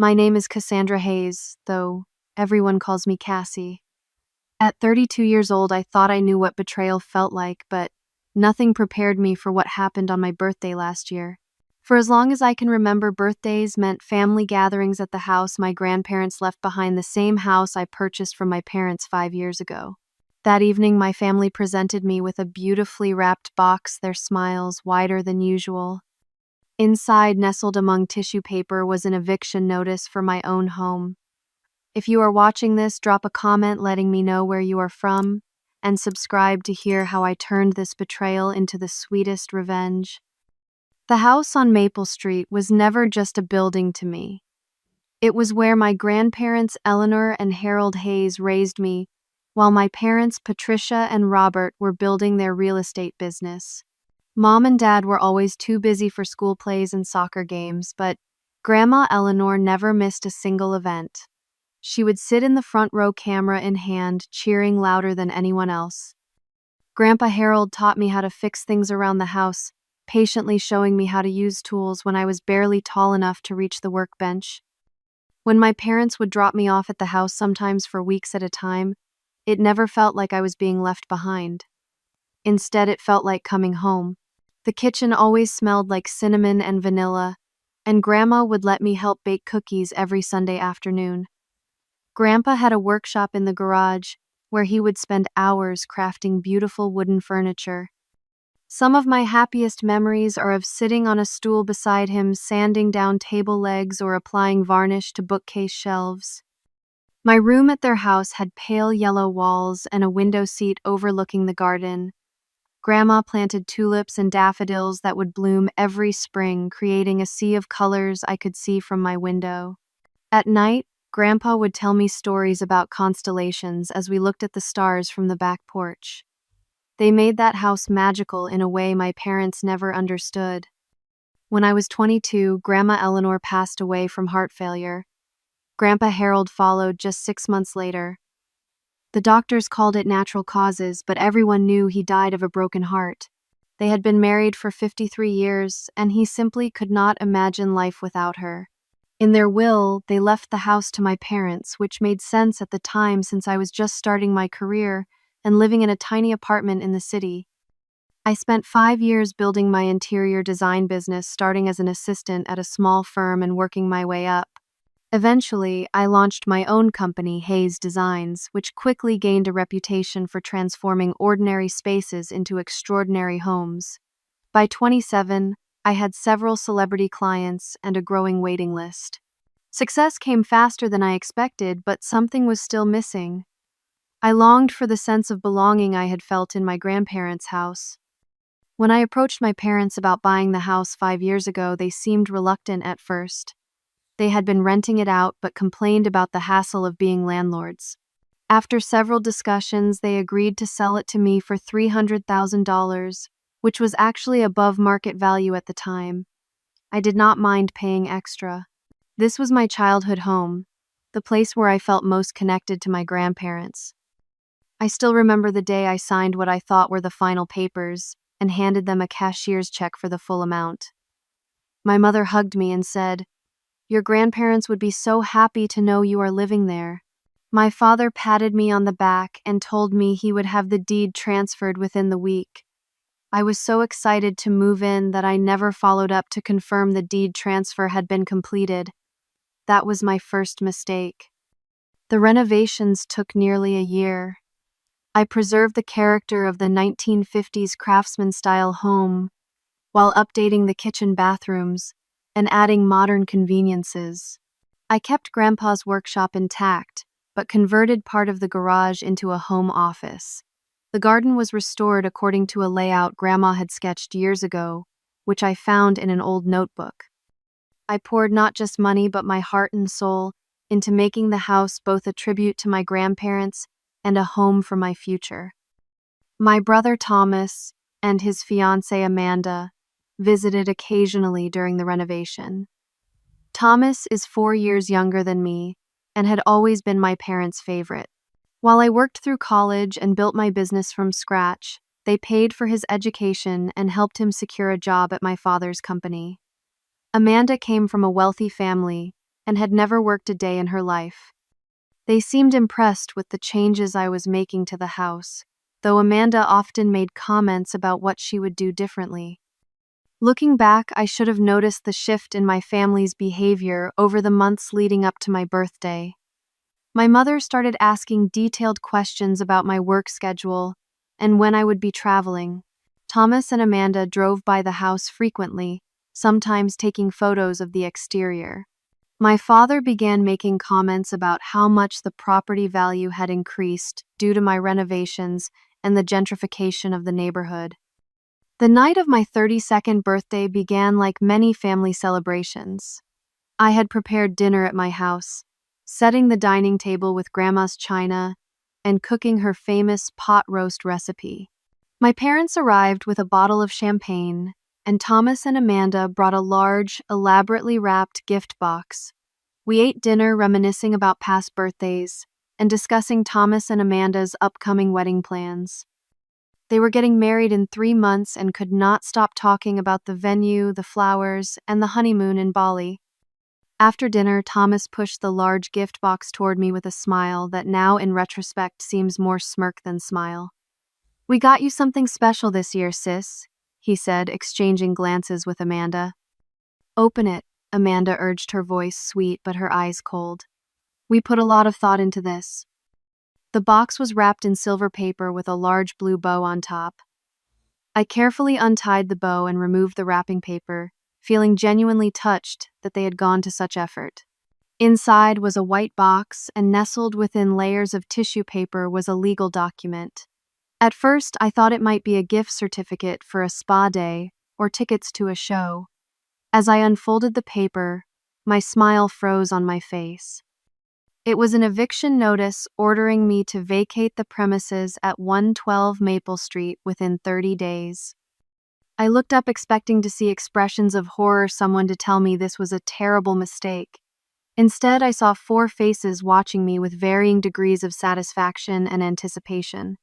My name is Cassandra Hayes, though everyone calls me Cassie. At 32 years old, I thought I knew what betrayal felt like, but nothing prepared me for what happened on my birthday last year. For as long as I can remember, birthdays meant family gatherings at the house my grandparents left behind, the same house I purchased from my parents 5 years ago. That evening, my family presented me with a beautifully wrapped box, their smiles wider than usual. Inside, nestled among tissue paper, was an eviction notice for my own home. If you are watching this, drop a comment letting me know where you are from, and subscribe to hear how I turned this betrayal into the sweetest revenge. The house on Maple Street was never just a building to me. It was where my grandparents Eleanor and Harold Hayes raised me, while my parents Patricia and Robert were building their real estate business. Mom and Dad were always too busy for school plays and soccer games, but Grandma Eleanor never missed a single event. She would sit in the front row, camera in hand, cheering louder than anyone else. Grandpa Harold taught me how to fix things around the house, patiently showing me how to use tools when I was barely tall enough to reach the workbench. When my parents would drop me off at the house, sometimes for weeks at a time, it never felt like I was being left behind. Instead, it felt like coming home. The kitchen always smelled like cinnamon and vanilla, and Grandma would let me help bake cookies every Sunday afternoon. Grandpa had a workshop in the garage where he would spend hours crafting beautiful wooden furniture. Some of my happiest memories are of sitting on a stool beside him, sanding down table legs or applying varnish to bookcase shelves. My room at their house had pale yellow walls and a window seat overlooking the garden. Grandma planted tulips and daffodils that would bloom every spring, creating a sea of colors I could see from my window. At night, Grandpa would tell me stories about constellations as we looked at the stars from the back porch. They made that house magical in a way my parents never understood. When I was 22, Grandma Eleanor passed away from heart failure. Grandpa Harold followed just 6 months later. The doctors called it natural causes, but everyone knew he died of a broken heart. They had been married for 53 years, and he simply could not imagine life without her. In their will, they left the house to my parents, which made sense at the time since I was just starting my career and living in a tiny apartment in the city. I spent 5 years building my interior design business, starting as an assistant at a small firm and working my way up. Eventually, I launched my own company, Hayes Designs, which quickly gained a reputation for transforming ordinary spaces into extraordinary homes. By 27, I had several celebrity clients and a growing waiting list. Success came faster than I expected, but something was still missing. I longed for the sense of belonging I had felt in my grandparents' house. When I approached my parents about buying the house 5 years ago, they seemed reluctant at first. They had been renting it out but complained about the hassle of being landlords. After several discussions, they agreed to sell it to me for $300,000, which was actually above market value at the time. I did not mind paying extra. This was my childhood home, the place where I felt most connected to my grandparents. I still remember the day I signed what I thought were the final papers and handed them a cashier's check for the full amount. My mother hugged me and said, "Your grandparents would be so happy to know you are living there." My father patted me on the back and told me he would have the deed transferred within the week. I was so excited to move in that I never followed up to confirm the deed transfer had been completed. That was my first mistake. The renovations took nearly a year. I preserved the character of the 1950s craftsman-style home while updating the kitchen bathrooms and adding modern conveniences. I kept Grandpa's workshop intact, but converted part of the garage into a home office. The garden was restored according to a layout Grandma had sketched years ago, which I found in an old notebook. I poured not just money but my heart and soul into making the house both a tribute to my grandparents and a home for my future. My brother Thomas and his fiancée Amanda visited occasionally during the renovation. Thomas is 4 years younger than me and had always been my parents' favorite. While I worked through college and built my business from scratch, they paid for his education and helped him secure a job at my father's company. Amanda came from a wealthy family and had never worked a day in her life. They seemed impressed with the changes I was making to the house, though Amanda often made comments about what she would do differently. Looking back, I should have noticed the shift in my family's behavior over the months leading up to my birthday. My mother started asking detailed questions about my work schedule and when I would be traveling. Thomas and Amanda drove by the house frequently, sometimes taking photos of the exterior. My father began making comments about how much the property value had increased due to my renovations and the gentrification of the neighborhood. The night of my 32nd birthday began like many family celebrations. I had prepared dinner at my house, setting the dining table with Grandma's china and cooking her famous pot roast recipe. My parents arrived with a bottle of champagne, and Thomas and Amanda brought a large, elaborately wrapped gift box. We ate dinner reminiscing about past birthdays and discussing Thomas and Amanda's upcoming wedding plans. They were getting married in 3 months and could not stop talking about the venue, the flowers, and the honeymoon in Bali. After dinner, Thomas pushed the large gift box toward me with a smile that now, in retrospect, seems more smirk than smile. "We got you something special this year, sis," he said, exchanging glances with Amanda. "Open it," Amanda urged, her voice sweet but her eyes cold. "We put a lot of thought into this." The box was wrapped in silver paper with a large blue bow on top. I carefully untied the bow and removed the wrapping paper, feeling genuinely touched that they had gone to such effort. Inside was a white box, and nestled within layers of tissue paper was a legal document. At first, I thought it might be a gift certificate for a spa day or tickets to a show. As I unfolded the paper, my smile froze on my face. It was an eviction notice ordering me to vacate the premises at 112 Maple Street within 30 days. I looked up expecting to see expressions of horror, someone to tell me this was a terrible mistake. Instead, I saw 4 faces watching me with varying degrees of satisfaction and anticipation.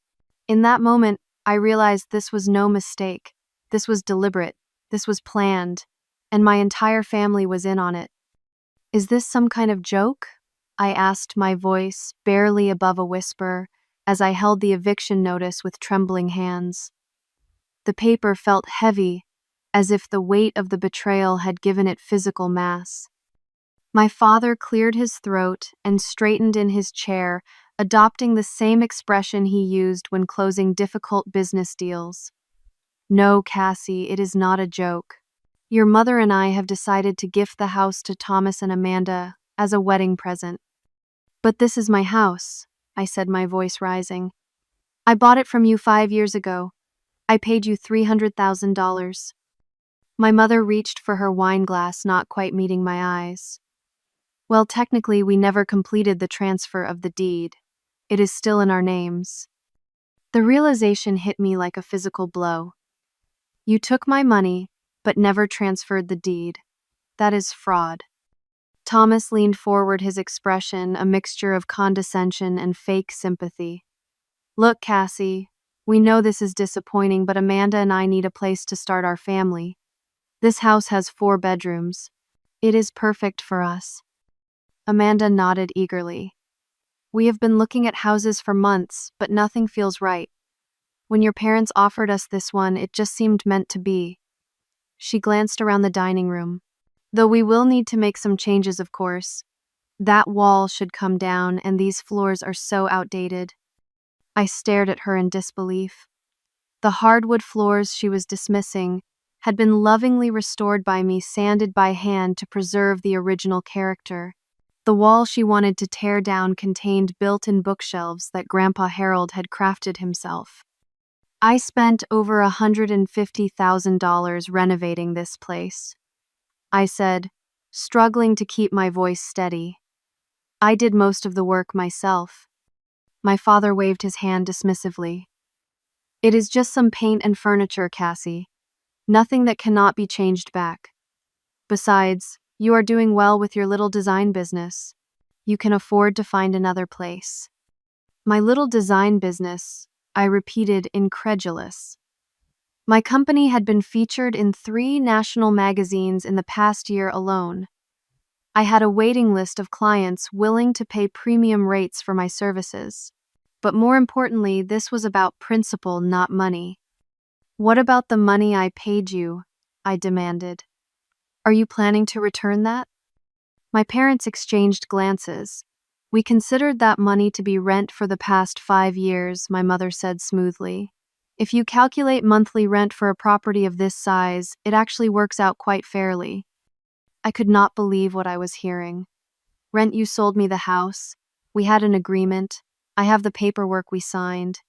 In that moment, I realized this was no mistake. This was deliberate. This was planned. And my entire family was in on it. "Is this some kind of joke?" I asked, my voice barely above a whisper, as I held the eviction notice with trembling hands. The paper felt heavy, as if the weight of the betrayal had given it physical mass. My father cleared his throat and straightened in his chair, adopting the same expression he used when closing difficult business deals. "No, Cassie, it is not a joke. Your mother and I have decided to gift the house to Thomas and Amanda as a wedding present." "But this is my house," I said, my voice rising. "I bought it from you 5 years ago. I paid you $300,000. My mother reached for her wine glass, not quite meeting my eyes. "Well, technically, we never completed the transfer of the deed. It is still in our names." The realization hit me like a physical blow. "You took my money, but never transferred the deed. That is fraud." Thomas leaned forward, his expression a mixture of condescension and fake sympathy. "Look, Cassie, we know this is disappointing, but Amanda and I need a place to start our family. This house has 4 bedrooms. It is perfect for us." Amanda nodded eagerly. "We have been looking at houses for months, but nothing feels right. When your parents offered us this one, it just seemed meant to be." She glanced around the dining room. "Though we will need to make some changes, of course. That wall should come down, and these floors are so outdated." I stared at her in disbelief. The hardwood floors she was dismissing had been lovingly restored by me, sanded by hand to preserve the original character. The wall she wanted to tear down contained built-in bookshelves that Grandpa Harold had crafted himself. "I spent over $150,000 renovating this place," I said, struggling to keep my voice steady. "I did most of the work myself." My father waved his hand dismissively. "It is just some paint and furniture, Cassie. Nothing that cannot be changed back. Besides, you are doing well with your little design business. You can afford to find another place." "My little design business," I repeated, incredulous. My company had been featured in 3 national magazines in the past year alone. I had a waiting list of clients willing to pay premium rates for my services. But more importantly, this was about principle, not money. What about the money I paid you? I demanded. Are you planning to return that? My parents exchanged glances. We considered that money to be rent for the past 5 years, my mother said smoothly. If you calculate monthly rent for a property of this size, it actually works out quite fairly. I could not believe what I was hearing. Rent, you sold me the house. We had an agreement. I have the paperwork we signed.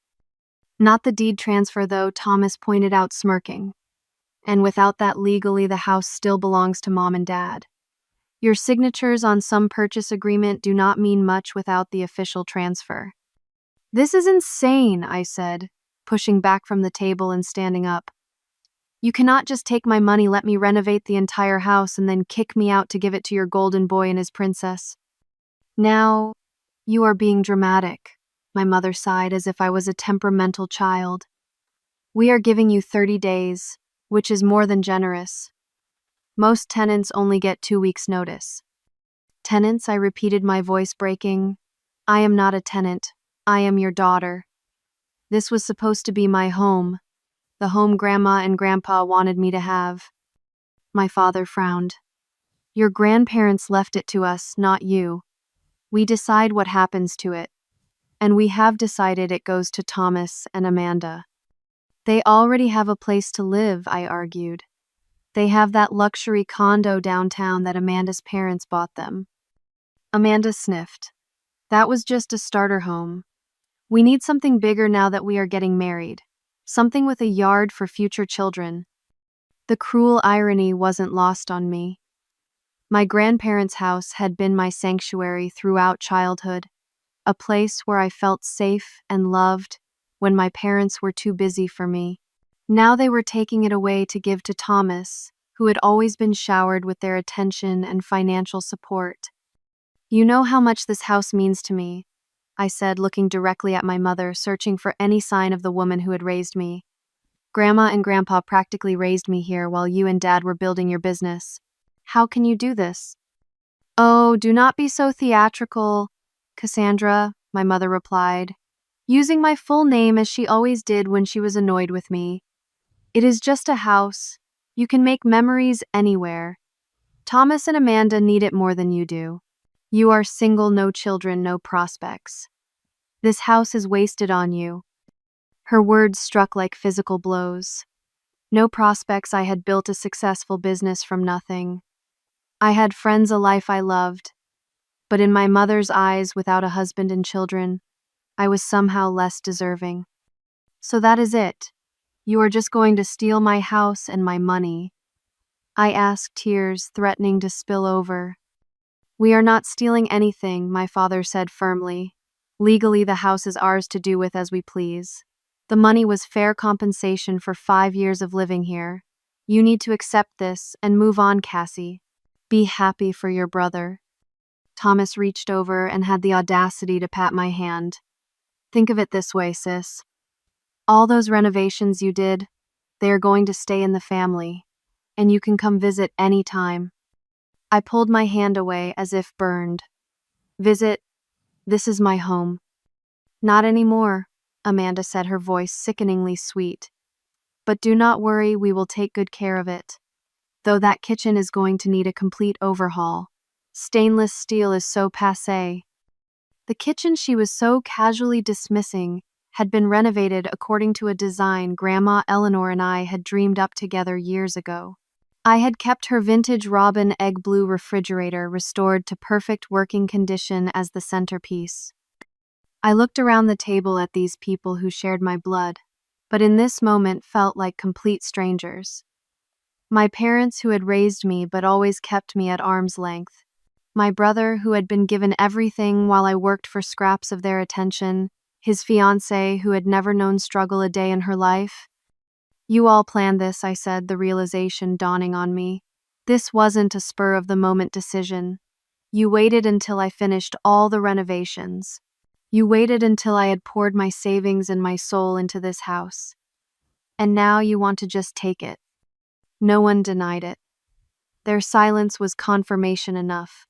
Not the deed transfer, though, Thomas pointed out, smirking. And without that, legally, the house still belongs to Mom and Dad. Your signatures on some purchase agreement do not mean much without the official transfer. This is insane, I said, pushing back from the table and standing up. You cannot just take my money, let me renovate the entire house, and then kick me out to give it to your golden boy and his princess. Now, you are being dramatic, my mother sighed as if I was a temperamental child. We are giving you 30 days, which is more than generous. Most tenants only get 2 weeks' notice. Tenants, I repeated, my voice breaking. I am not a tenant. I am your daughter. This was supposed to be my home, the home Grandma and Grandpa wanted me to have. My father frowned. Your grandparents left it to us, not you. We decide what happens to it. And we have decided it goes to Thomas and Amanda. They already have a place to live, I argued. They have that luxury condo downtown that Amanda's parents bought them. Amanda sniffed. That was just a starter home. We need something bigger now that we are getting married. Something with a yard for future children. The cruel irony wasn't lost on me. My grandparents' house had been my sanctuary throughout childhood, a place where I felt safe and loved when my parents were too busy for me. Now they were taking it away to give to Thomas, who had always been showered with their attention and financial support. You know how much this house means to me, I said, looking directly at my mother, searching for any sign of the woman who had raised me. Grandma and Grandpa practically raised me here while you and Dad were building your business. How can you do this? Oh, do not be so theatrical, Cassandra, my mother replied, using my full name as she always did when she was annoyed with me. It is just a house. You can make memories anywhere. Thomas and Amanda need it more than you do. You are single, no children, no prospects. This house is wasted on you. Her words struck like physical blows. No prospects. I had built a successful business from nothing. I had friends, a life I loved. But in my mother's eyes, without a husband and children, I was somehow less deserving. So that is it. You are just going to steal my house and my money? I asked, tears threatening to spill over. We are not stealing anything, my father said firmly. Legally, the house is ours to do with as we please. The money was fair compensation for 5 years of living here. You need to accept this and move on, Cassie. Be happy for your brother. Thomas reached over and had the audacity to pat my hand. Think of it this way, sis. All those renovations you did, they are going to stay in the family, and you can come visit any time. I pulled my hand away as if burned. Visit? This is my home. Not anymore, Amanda said, her voice sickeningly sweet. But do not worry, we will take good care of it. Though that kitchen is going to need a complete overhaul. Stainless steel is so passé. The kitchen she was so casually dismissing had been renovated according to a design Grandma Eleanor and I had dreamed up together years ago. I had kept her vintage robin egg blue refrigerator restored to perfect working condition as the centerpiece. I looked around the table at these people who shared my blood, but in this moment felt like complete strangers. My parents who had raised me but always kept me at arm's length. My brother who had been given everything while I worked for scraps of their attention. His fiancée who had never known struggle a day in her life. You all planned this, I said, the realization dawning on me. This wasn't a spur-of-the-moment decision. You waited until I finished all the renovations. You waited until I had poured my savings and my soul into this house. And now you want to just take it. No one denied it. Their silence was confirmation enough.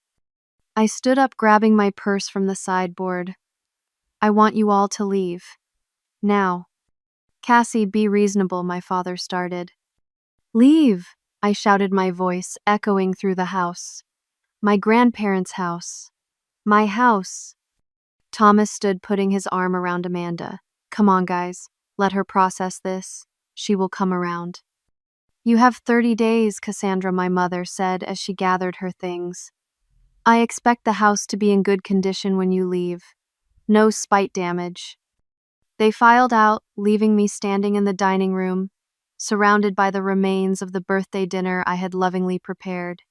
I stood up, grabbing my purse from the sideboard. I want you all to leave. Now. Cassie, be reasonable, my father started. Leave, I shouted, my voice echoing through the house. My grandparents' house. My house. Thomas stood, putting his arm around Amanda. Come on, guys. Let her process this. She will come around. You have 30 days, Cassandra, my mother said as she gathered her things. I expect the house to be in good condition when you leave. No spite damage. They filed out, leaving me standing in the dining room, surrounded by the remains of the birthday dinner I had lovingly prepared.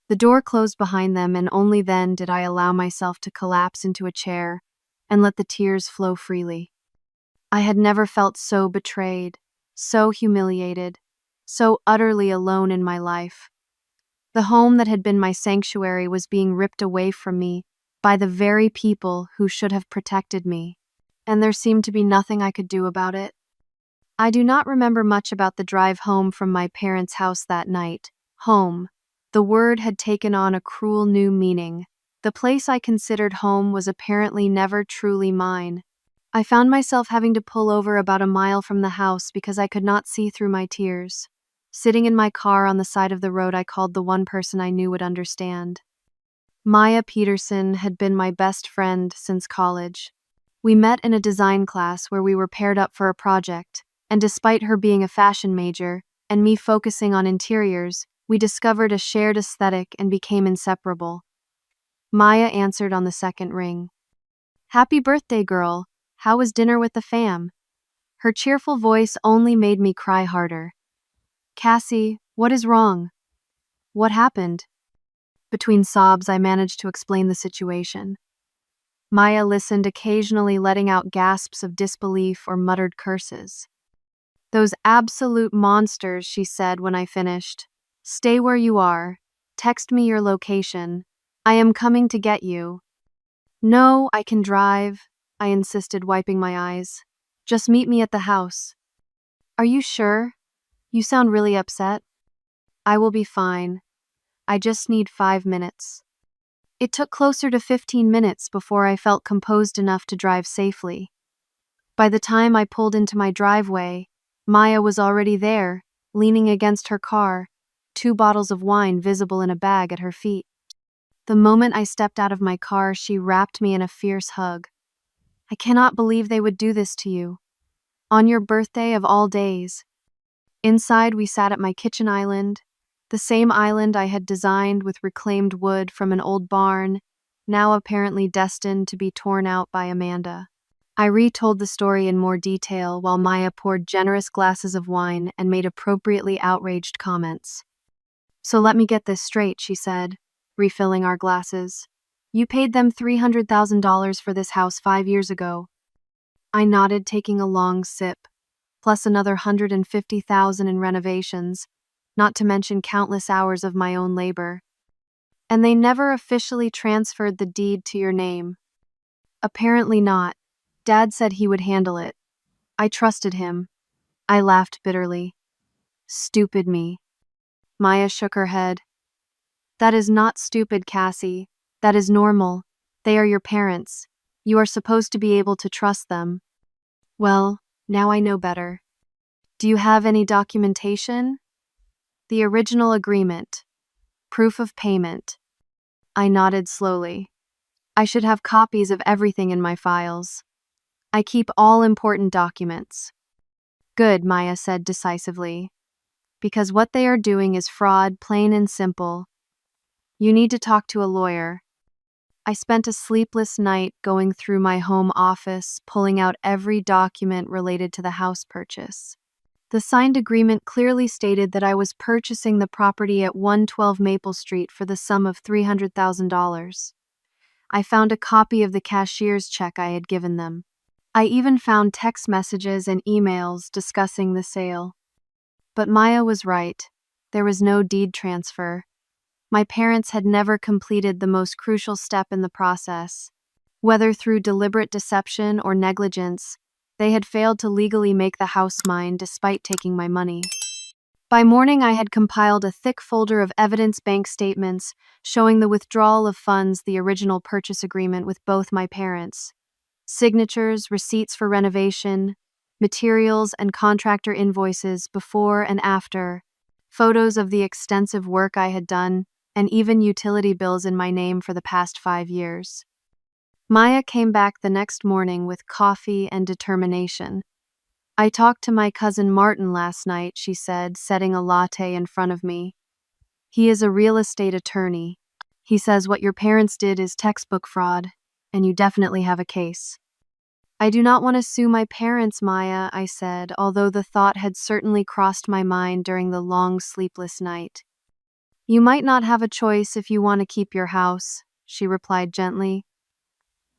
The door closed behind them, and only then did I allow myself to collapse into a chair and let the tears flow freely. I had never felt so betrayed, so humiliated, so utterly alone in my life. The home that had been my sanctuary was being ripped away from me by the very people who should have protected me, and there seemed to be nothing I could do about it. I do not remember much about the drive home from my parents' house that night. Home. The word had taken on a cruel new meaning. The place I considered home was apparently never truly mine. I found myself having to pull over about a mile from the house because I could not see through my tears. Sitting in my car on the side of the road, I called the one person I knew would understand. Maya Peterson had been my best friend since college. We met in a design class where we were paired up for a project, and despite her being a fashion major and me focusing on interiors, we discovered a shared aesthetic and became inseparable. Maya answered on the second ring. Happy birthday, girl. How was dinner with the fam? Her cheerful voice only made me cry harder. Cassie, what is wrong? What happened? Between sobs, I managed to explain the situation. Maya listened, occasionally letting out gasps of disbelief or muttered curses. Those absolute monsters, she said when I finished. Stay where you are. Text me your location. I am coming to get you. No, I can drive, I insisted, wiping my eyes. Just meet me at the house. Are you sure? You sound really upset. I will be fine. I just need 5 minutes. It took closer to 15 minutes before I felt composed enough to drive safely. By the time I pulled into my driveway, Maya was already there, leaning against her car, 2 bottles of wine visible in a bag at her feet. The moment I stepped out of my car, she wrapped me in a fierce hug. I cannot believe they would do this to you. On your birthday of all days. Inside, we sat at my kitchen island, the same island I had designed with reclaimed wood from an old barn, now apparently destined to be torn out by Amanda. I retold the story in more detail while Maya poured generous glasses of wine and made appropriately outraged comments. So let me get this straight, she said, refilling our glasses. You paid them $300,000 for this house 5 years ago. I nodded, taking a long sip, plus another $150,000 in renovations, not to mention countless hours of my own labor. And they never officially transferred the deed to your name. Apparently not. Dad said he would handle it. I trusted him. I laughed bitterly. Stupid me. Maya shook her head. That is not stupid, Cassie. That is normal. They are your parents. You are supposed to be able to trust them. Well, now I know better. Do you have any documentation? The original agreement. Proof of payment. I nodded slowly. I should have copies of everything in my files. I keep all important documents. Good, Maya said decisively. Because what they are doing is fraud, plain and simple. You need to talk to a lawyer. I spent a sleepless night going through my home office, pulling out every document related to the house purchase. The signed agreement clearly stated that I was purchasing the property at 112 Maple Street for the sum of $300,000. I found a copy of the cashier's check I had given them. I even found text messages and emails discussing the sale. But Maya was right. There was no deed transfer. My parents had never completed the most crucial step in the process. Whether through deliberate deception or negligence, they had failed to legally make the house mine despite taking my money. By morning, I had compiled a thick folder of evidence bank statements showing the withdrawal of funds, the original purchase agreement with both my parents, signatures, receipts for renovation, materials and contractor invoices before and after, photos of the extensive work I had done, and even utility bills in my name for the past 5 years. Maya came back the next morning with coffee and determination. "I talked to my cousin Martin last night," she said, setting a latte in front of me. "He is a real estate attorney. He says what your parents did is textbook fraud, and you definitely have a case." "I do not want to sue my parents, Maya," I said, although the thought had certainly crossed my mind during the long, sleepless night. "You might not have a choice if you want to keep your house," she replied gently.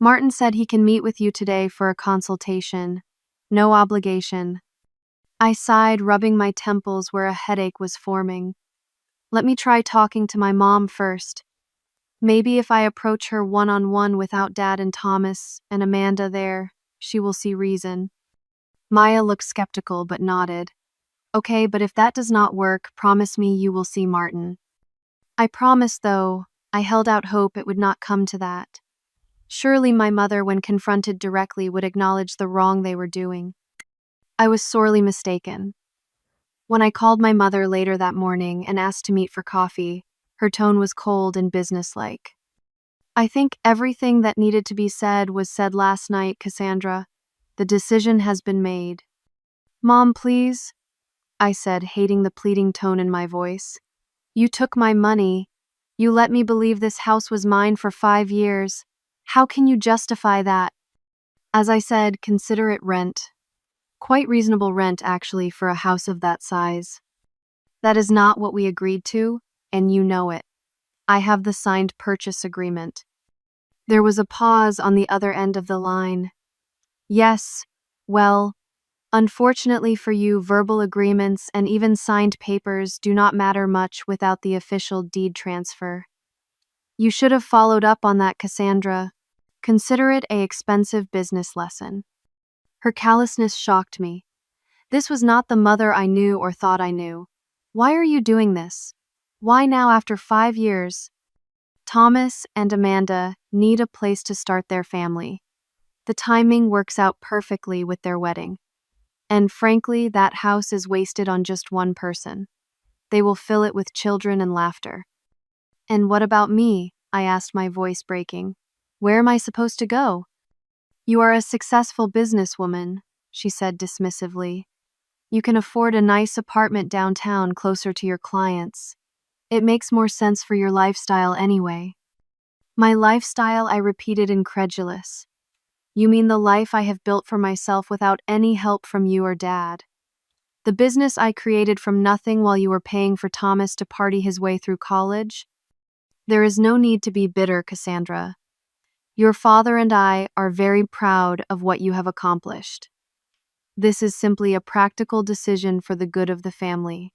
"Martin said he can meet with you today for a consultation. No obligation." I sighed, rubbing my temples where a headache was forming. Let me try talking to my mom first. Maybe if I approach her one-on-one without Dad and Thomas and Amanda there, she will see reason. Maya looked skeptical but nodded. "Okay, but if that does not work, promise me you will see Martin." I promised, though. I held out hope it would not come to that. Surely my mother, when confronted directly, would acknowledge the wrong they were doing. I was sorely mistaken. When I called my mother later that morning and asked to meet for coffee, her tone was cold and businesslike. "I think everything that needed to be said was said last night, Cassandra. The decision has been made." "Mom, please," I said, hating the pleading tone in my voice. "You took my money. You let me believe this house was mine for 5 years. How can you justify that?" As I said, consider it rent. Quite reasonable rent, actually, for a house of that size. That is not what we agreed to, and you know it. I have the signed purchase agreement. There was a pause on the other end of the line. "Yes, well, unfortunately for you, verbal agreements and even signed papers do not matter much without the official deed transfer. You should have followed up on that, Cassandra. Consider it an expensive business lesson." Her callousness shocked me. This was not the mother I knew or thought I knew. "Why are you doing this? Why now after 5 years?" "Thomas and Amanda need a place to start their family. The timing works out perfectly with their wedding. And frankly, that house is wasted on just one person. They will fill it with children and laughter." "And what about me?" I asked, my voice breaking. "Where am I supposed to go?" "You are a successful businesswoman," she said dismissively. "You can afford a nice apartment downtown closer to your clients. It makes more sense for your lifestyle anyway." "My lifestyle?" I repeated, incredulous. "You mean the life I have built for myself without any help from you or Dad? The business I created from nothing while you were paying for Thomas to party his way through college? There is no need to be bitter, Cassandra. Your father and I are very proud of what you have accomplished. This is simply a practical decision for the good of the family."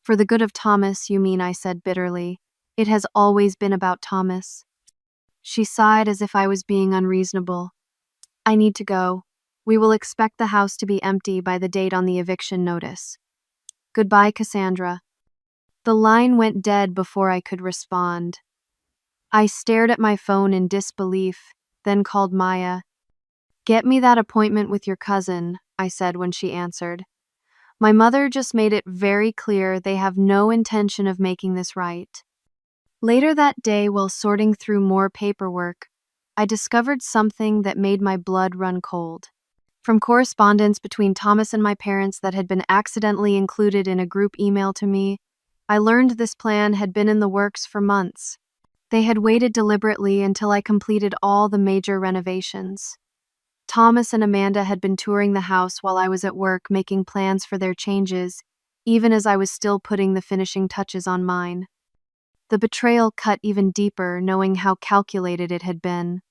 "For the good of Thomas, you mean," I said bitterly. "It has always been about Thomas." She sighed as if I was being unreasonable. "I need to go. We will expect the house to be empty by the date on the eviction notice. Goodbye, Cassandra." The line went dead before I could respond. I stared at my phone in disbelief, then called Maya. "Get me that appointment with your cousin," I said when she answered. "My mother just made it very clear they have no intention of making this right." Later that day, while sorting through more paperwork, I discovered something that made my blood run cold. From correspondence between Thomas and my parents that had been accidentally included in a group email to me, I learned this plan had been in the works for months. They had waited deliberately until I completed all the major renovations. Thomas and Amanda had been touring the house while I was at work making plans for their changes, even as I was still putting the finishing touches on mine. The betrayal cut even deeper, knowing how calculated it had been.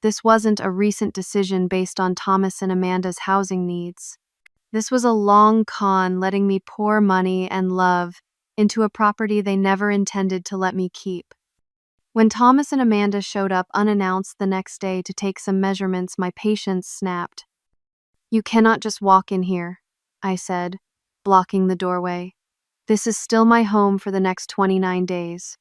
This wasn't a recent decision based on Thomas and Amanda's housing needs. This was a long con, letting me pour money and love into a property they never intended to let me keep. When Thomas and Amanda showed up unannounced the next day to take some measurements, my patience snapped. "You cannot just walk in here," I said, blocking the doorway. This is still my home for the next 29 days.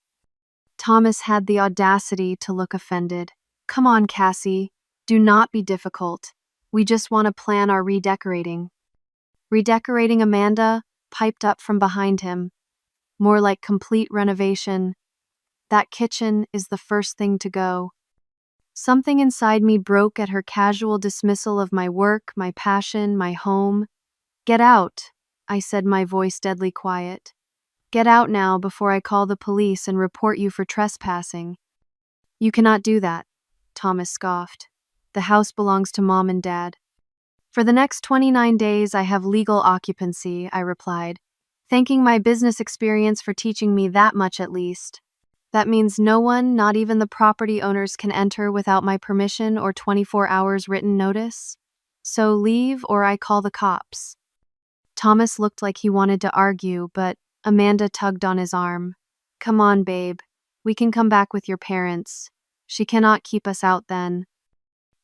Thomas had the audacity to look offended. Come on, Cassie. Do not be difficult. We just want to plan our redecorating. Redecorating, Amanda piped up from behind him. More like complete renovation. That kitchen is the first thing to go. Something inside me broke at her casual dismissal of my work, my passion, my home. Get out, I said, my voice deadly quiet. Get out now before I call the police and report you for trespassing. You cannot do that, Thomas scoffed. The house belongs to Mom and Dad. For the next 29 days, I have legal occupancy, I replied, thanking my business experience for teaching me that much at least. That means no one, not even the property owners, can enter without my permission or 24 hours written notice. So leave or I call the cops. Thomas looked like he wanted to argue, but Amanda tugged on his arm. Come on, babe. We can come back with your parents. She cannot keep us out then.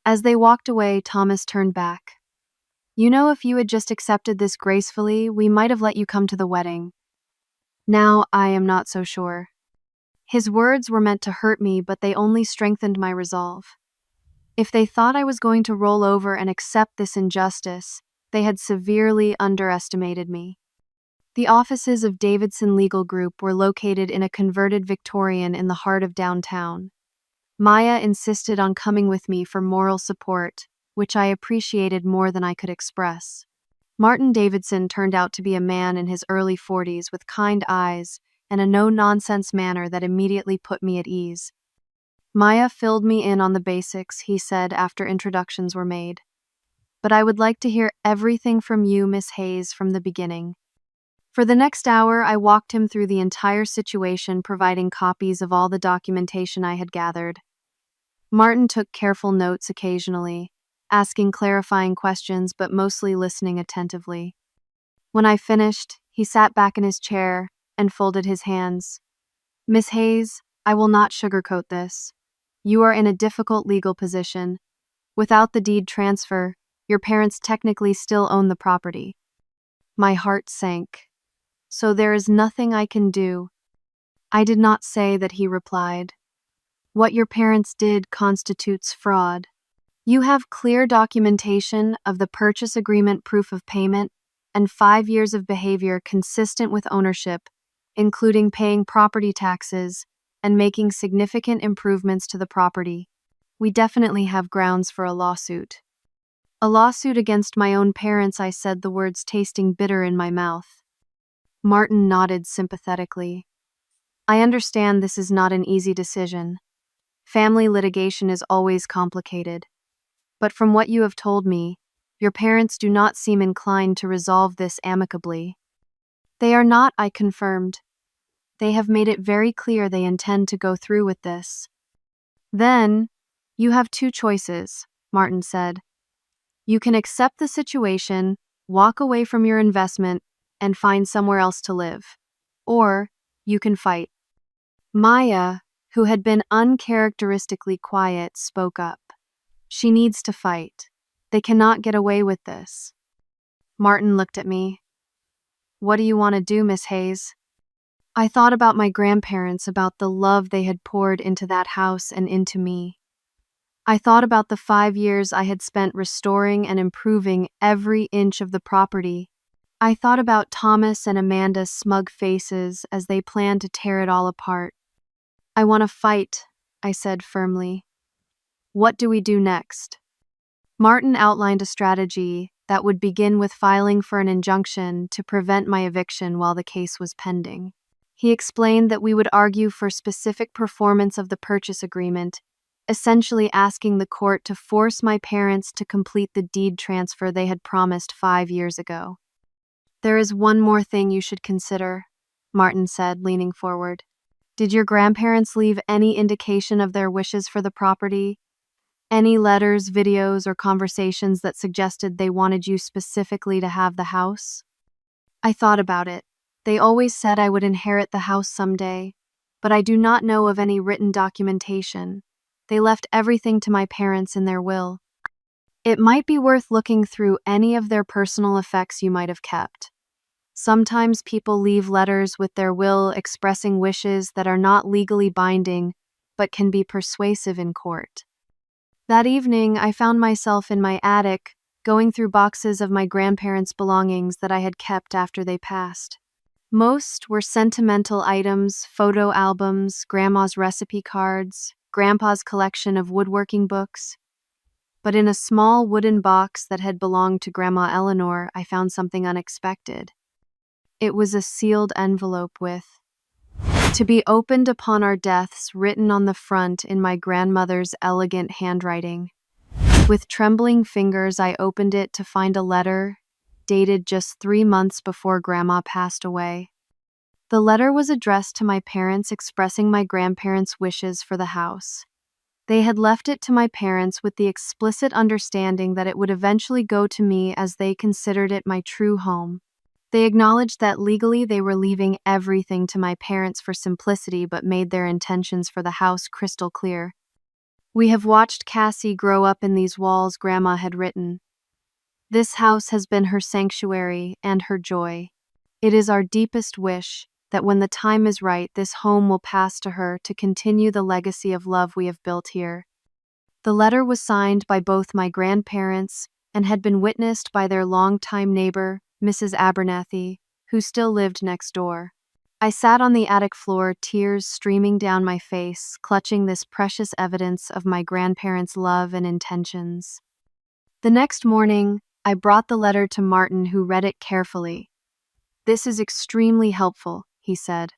As they walked away, Thomas turned back. You know, if you had just accepted this gracefully, we might have let you come to the wedding. Now I am not so sure. His words were meant to hurt me, but they only strengthened my resolve. If they thought I was going to roll over and accept this injustice, they had severely underestimated me. The offices of Davidson Legal Group were located in a converted Victorian in the heart of downtown. Maya insisted on coming with me for moral support, which I appreciated more than I could express. Martin Davidson turned out to be a man in his early 40s with kind eyes and a no-nonsense manner that immediately put me at ease. Maya filled me in on the basics, he said after introductions were made. But I would like to hear everything from you, Miss Hayes, from the beginning. For the next hour, I walked him through the entire situation, providing copies of all the documentation I had gathered. Martin took careful notes occasionally, asking clarifying questions but mostly listening attentively. When I finished, he sat back in his chair and folded his hands. Miss Hayes, I will not sugarcoat this. You are in a difficult legal position. Without the deed transfer, your parents technically still own the property. My heart sank. So there is nothing I can do. I did not say that, he replied. What your parents did constitutes fraud. You have clear documentation of the purchase agreement proof of payment and 5 years of behavior consistent with ownership, including paying property taxes and making significant improvements to the property. We definitely have grounds for a lawsuit. A lawsuit against my own parents, I said, the words tasting bitter in my mouth. Martin nodded sympathetically. I understand this is not an easy decision. Family litigation is always complicated. But from what you have told me, your parents do not seem inclined to resolve this amicably. They are not, I confirmed. They have made it very clear they intend to go through with this. Then, you have two choices, Martin said. You can accept the situation, walk away from your investment, and find somewhere else to live. Or, you can fight. Maya, who had been uncharacteristically quiet, spoke up. She needs to fight. They cannot get away with this. Martin looked at me. What do you want to do, Miss Hayes? I thought about my grandparents, about the love they had poured into that house and into me. I thought about the 5 years I had spent restoring and improving every inch of the property. I thought about Thomas and Amanda's smug faces as they planned to tear it all apart. I want to fight, I said firmly. What do we do next? Martin outlined a strategy that would begin with filing for an injunction to prevent my eviction while the case was pending. He explained that we would argue for specific performance of the purchase agreement, essentially asking the court to force my parents to complete the deed transfer they had promised 5 years ago. There is one more thing you should consider, Martin said, leaning forward. Did your grandparents leave any indication of their wishes for the property? Any letters, videos, or conversations that suggested they wanted you specifically to have the house? I thought about it. They always said I would inherit the house someday, but I do not know of any written documentation. They left everything to my parents in their will. It might be worth looking through any of their personal effects you might have kept. Sometimes people leave letters with their will expressing wishes that are not legally binding, but can be persuasive in court. That evening, I found myself in my attic, going through boxes of my grandparents' belongings that I had kept after they passed. Most were sentimental items, photo albums, grandma's recipe cards, grandpa's collection of woodworking books. But in a small wooden box that had belonged to Grandma Eleanor, I found something unexpected. It was a sealed envelope with, "To be opened upon our deaths," written on the front in my grandmother's elegant handwriting. With trembling fingers, I opened it to find a letter, dated just 3 months before Grandma passed away. The letter was addressed to my parents expressing my grandparents' wishes for the house. They had left it to my parents with the explicit understanding that it would eventually go to me as they considered it my true home. They acknowledged that legally they were leaving everything to my parents for simplicity, but made their intentions for the house crystal clear. "We have watched Cassie grow up in these walls," Grandma had written. "This house has been her sanctuary and her joy. It is our deepest wish that when the time is right, this home will pass to her to continue the legacy of love we have built here." The letter was signed by both my grandparents and had been witnessed by their longtime neighbor, Mrs. Abernathy, who still lived next door. I sat on the attic floor, tears streaming down my face, clutching this precious evidence of my grandparents' love and intentions. The next morning, I brought the letter to Martin, who read it carefully. "This is extremely helpful," he said.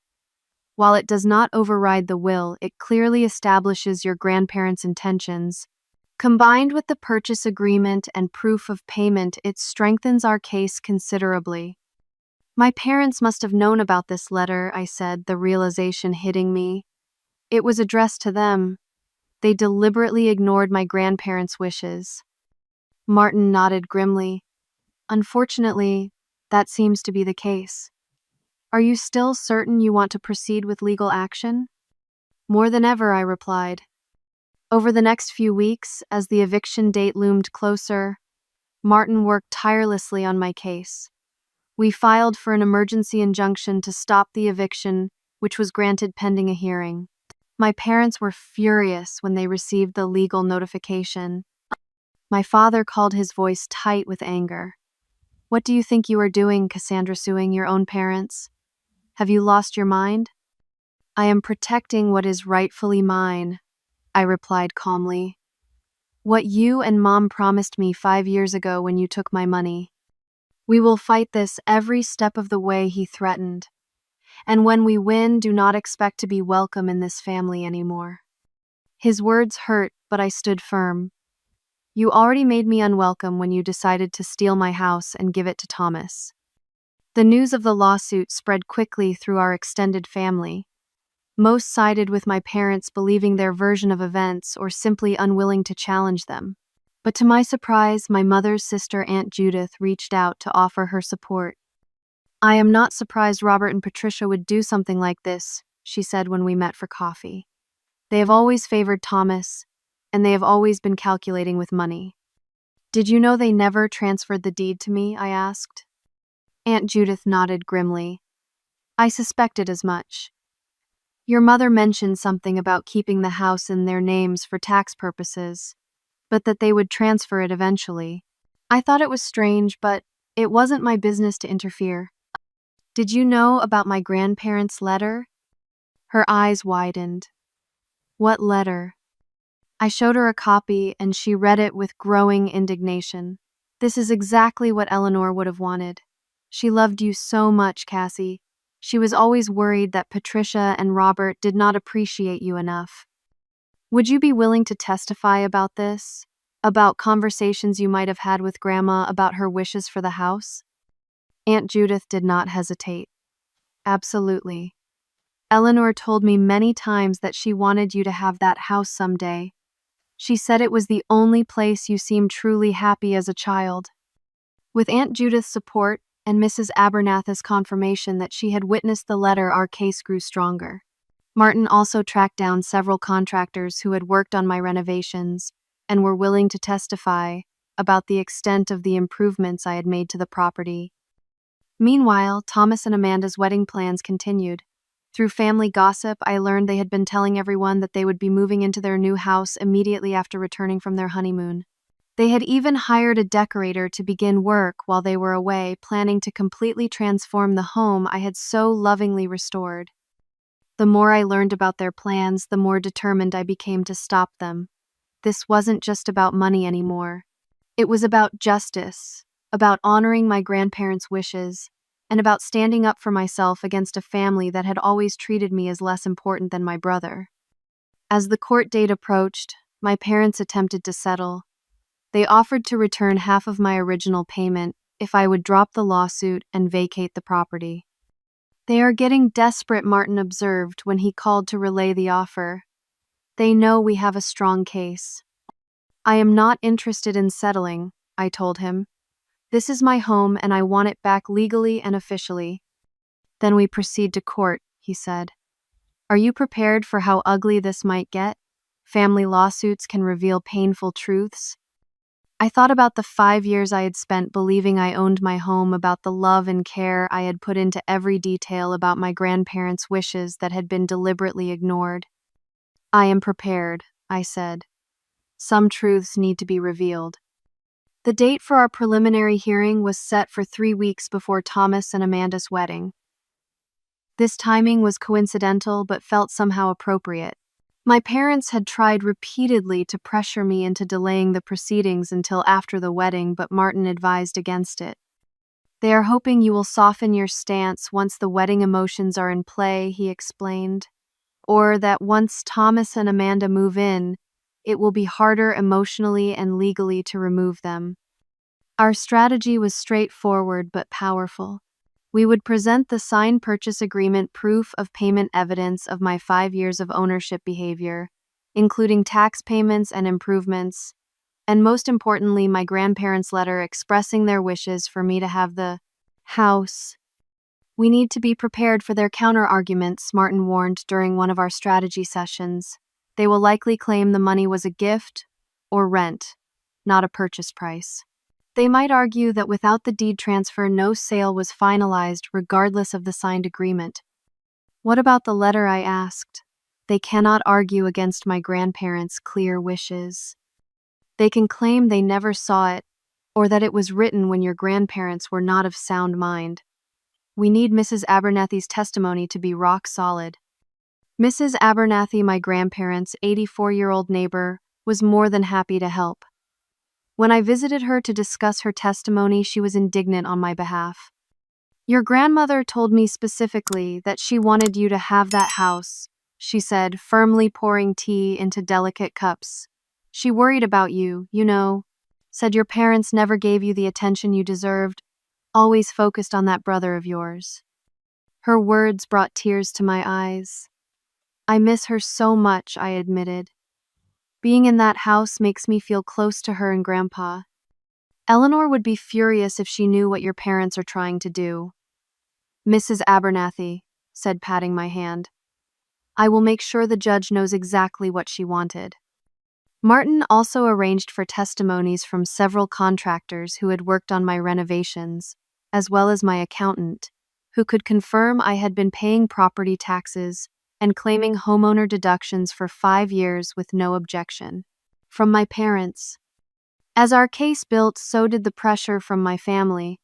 "While it does not override the will, it clearly establishes your grandparents' intentions. Combined with the purchase agreement and proof of payment, it strengthens our case considerably." "My parents must have known about this letter," I said, the realization hitting me. It was addressed to them. They deliberately ignored my grandparents' wishes. Martin nodded grimly. "Unfortunately, that seems to be the case. Are you still certain you want to proceed with legal action?" "More than ever," I replied. Over the next few weeks, as the eviction date loomed closer, Martin worked tirelessly on my case. We filed for an emergency injunction to stop the eviction, which was granted pending a hearing. My parents were furious when they received the legal notification. My father called his voice tight with anger. "What do you think you are doing, Cassandra, suing your own parents? Have you lost your mind?" "I am protecting what is rightfully mine," I replied calmly. "What you and Mom promised me 5 years ago when you took my money. We will fight this every step of the way," he threatened. "And when we win, do not expect to be welcome in this family anymore." His words hurt, but I stood firm. "You already made me unwelcome when you decided to steal my house and give it to Thomas." The news of the lawsuit spread quickly through our extended family. Most sided with my parents, believing their version of events or simply unwilling to challenge them. But to my surprise, my mother's sister, Aunt Judith, reached out to offer her support. "I am not surprised Robert and Patricia would do something like this," she said when we met for coffee. "They have always favored Thomas, and they have always been calculating with money." "Did you know they never transferred the deed to me?" I asked. Aunt Judith nodded grimly. "I suspected as much. Your mother mentioned something about keeping the house in their names for tax purposes, but that they would transfer it eventually. I thought it was strange, but it wasn't my business to interfere." "Did you know about my grandparents' letter?" Her eyes widened. "What letter?" I showed her a copy, and she read it with growing indignation. "This is exactly what Eleanor would have wanted. She loved you so much, Cassie. She was always worried that Patricia and Robert did not appreciate you enough. Would you be willing to testify about this? About conversations you might have had with Grandma about her wishes for the house?" Aunt Judith did not hesitate. "Absolutely. Eleanor told me many times that she wanted you to have that house someday. She said it was the only place you seemed truly happy as a child." With Aunt Judith's support and Mrs. Abernathy's confirmation that she had witnessed the letter, our case grew stronger. Martin also tracked down several contractors who had worked on my renovations and were willing to testify about the extent of the improvements I had made to the property. Meanwhile, Thomas and Amanda's wedding plans continued. Through family gossip, I learned they had been telling everyone that they would be moving into their new house immediately after returning from their honeymoon. They had even hired a decorator to begin work while they were away, planning to completely transform the home I had so lovingly restored. The more I learned about their plans, the more determined I became to stop them. This wasn't just about money anymore. It was about justice, about honoring my grandparents' wishes, and about standing up for myself against a family that had always treated me as less important than my brother. As the court date approached, my parents attempted to settle. They offered to return half of my original payment if I would drop the lawsuit and vacate the property. "They are getting desperate," Martin observed when he called to relay the offer. "They know we have a strong case." "I am not interested in settling," I told him. "This is my home and I want it back legally and officially." "Then we proceed to court," he said. "Are you prepared for how ugly this might get? Family lawsuits can reveal painful truths." I thought about the 5 years I had spent believing I owned my home, about the love and care I had put into every detail about my grandparents' wishes that had been deliberately ignored. "I am prepared," I said. "Some truths need to be revealed." The date for our preliminary hearing was set for 3 weeks before Thomas and Amanda's wedding. This timing was coincidental but felt somehow appropriate. My parents had tried repeatedly to pressure me into delaying the proceedings until after the wedding, but Martin advised against it. "They are hoping you will soften your stance once the wedding emotions are in play," he explained. "Or that once Thomas and Amanda move in, it will be harder emotionally and legally to remove them." Our strategy was straightforward but powerful. We would present the signed purchase agreement, proof of payment evidence of my 5 years of ownership behavior, including tax payments and improvements, and most importantly, my grandparents' letter expressing their wishes for me to have the house. "We need to be prepared for their counter-arguments," Martin warned during one of our strategy sessions. "They will likely claim the money was a gift or rent, not a purchase price. They might argue that without the deed transfer, no sale was finalized regardless of the signed agreement." "What about the letter?" I asked. "They cannot argue against my grandparents' clear wishes. They can claim they never saw it, or that it was written when your grandparents were not of sound mind. We need Mrs. Abernathy's testimony to be rock solid." Mrs. Abernathy, my grandparents' 84-year-old neighbor, was more than happy to help. When I visited her to discuss her testimony, she was indignant on my behalf. "Your grandmother told me specifically that she wanted you to have that house," she said, firmly pouring tea into delicate cups. "She worried about you, you know. Said your parents never gave you the attention you deserved, always focused on that brother of yours." Her words brought tears to my eyes. "I miss her so much," I admitted. "Being in that house makes me feel close to her and Grandpa. Eleanor would be furious if she knew what your parents are trying to do." "Mrs. Abernathy," said, patting my hand. "I will make sure the judge knows exactly what she wanted." Martin also arranged for testimonies from several contractors who had worked on my renovations, as well as my accountant, who could confirm I had been paying property taxes and claiming homeowner deductions for 5 years with no objection. From my parents. As our case built, so did the pressure from my family.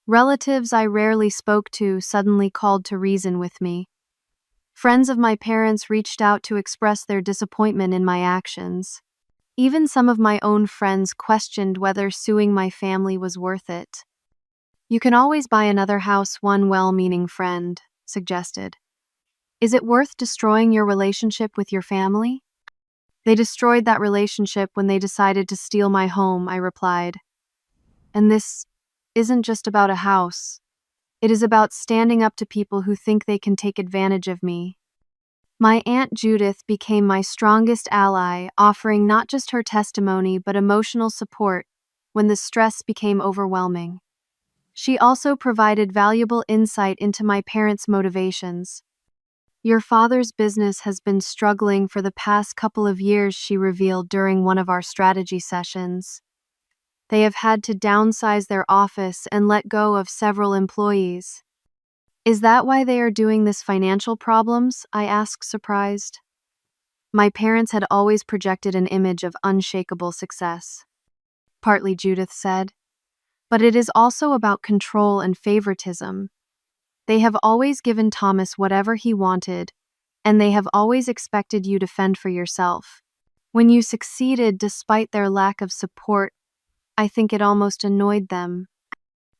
Relatives I rarely spoke to suddenly called to reason with me. Friends of my parents reached out to express their disappointment in my actions. Even some of my own friends questioned whether suing my family was worth it. "You can always buy another house," one well-meaning friend suggested. "Is it worth destroying your relationship with your family?" "They destroyed that relationship when they decided to steal my home," I replied. "And this isn't just about a house. It is about standing up to people who think they can take advantage of me." My Aunt Judith became my strongest ally, offering not just her testimony but emotional support when the stress became overwhelming. She also provided valuable insight into my parents' motivations. "Your father's business has been struggling for the past couple of years," she revealed during one of our strategy sessions. They have had to downsize their office and let go of several employees. Is that why they are doing this financial problems? I asked, surprised. My parents had always projected an image of unshakable success. Partly, Judith said. But it is also about control and favoritism. They have always given Thomas whatever he wanted, and they have always expected you to fend for yourself. When you succeeded despite their lack of support, I think it almost annoyed them.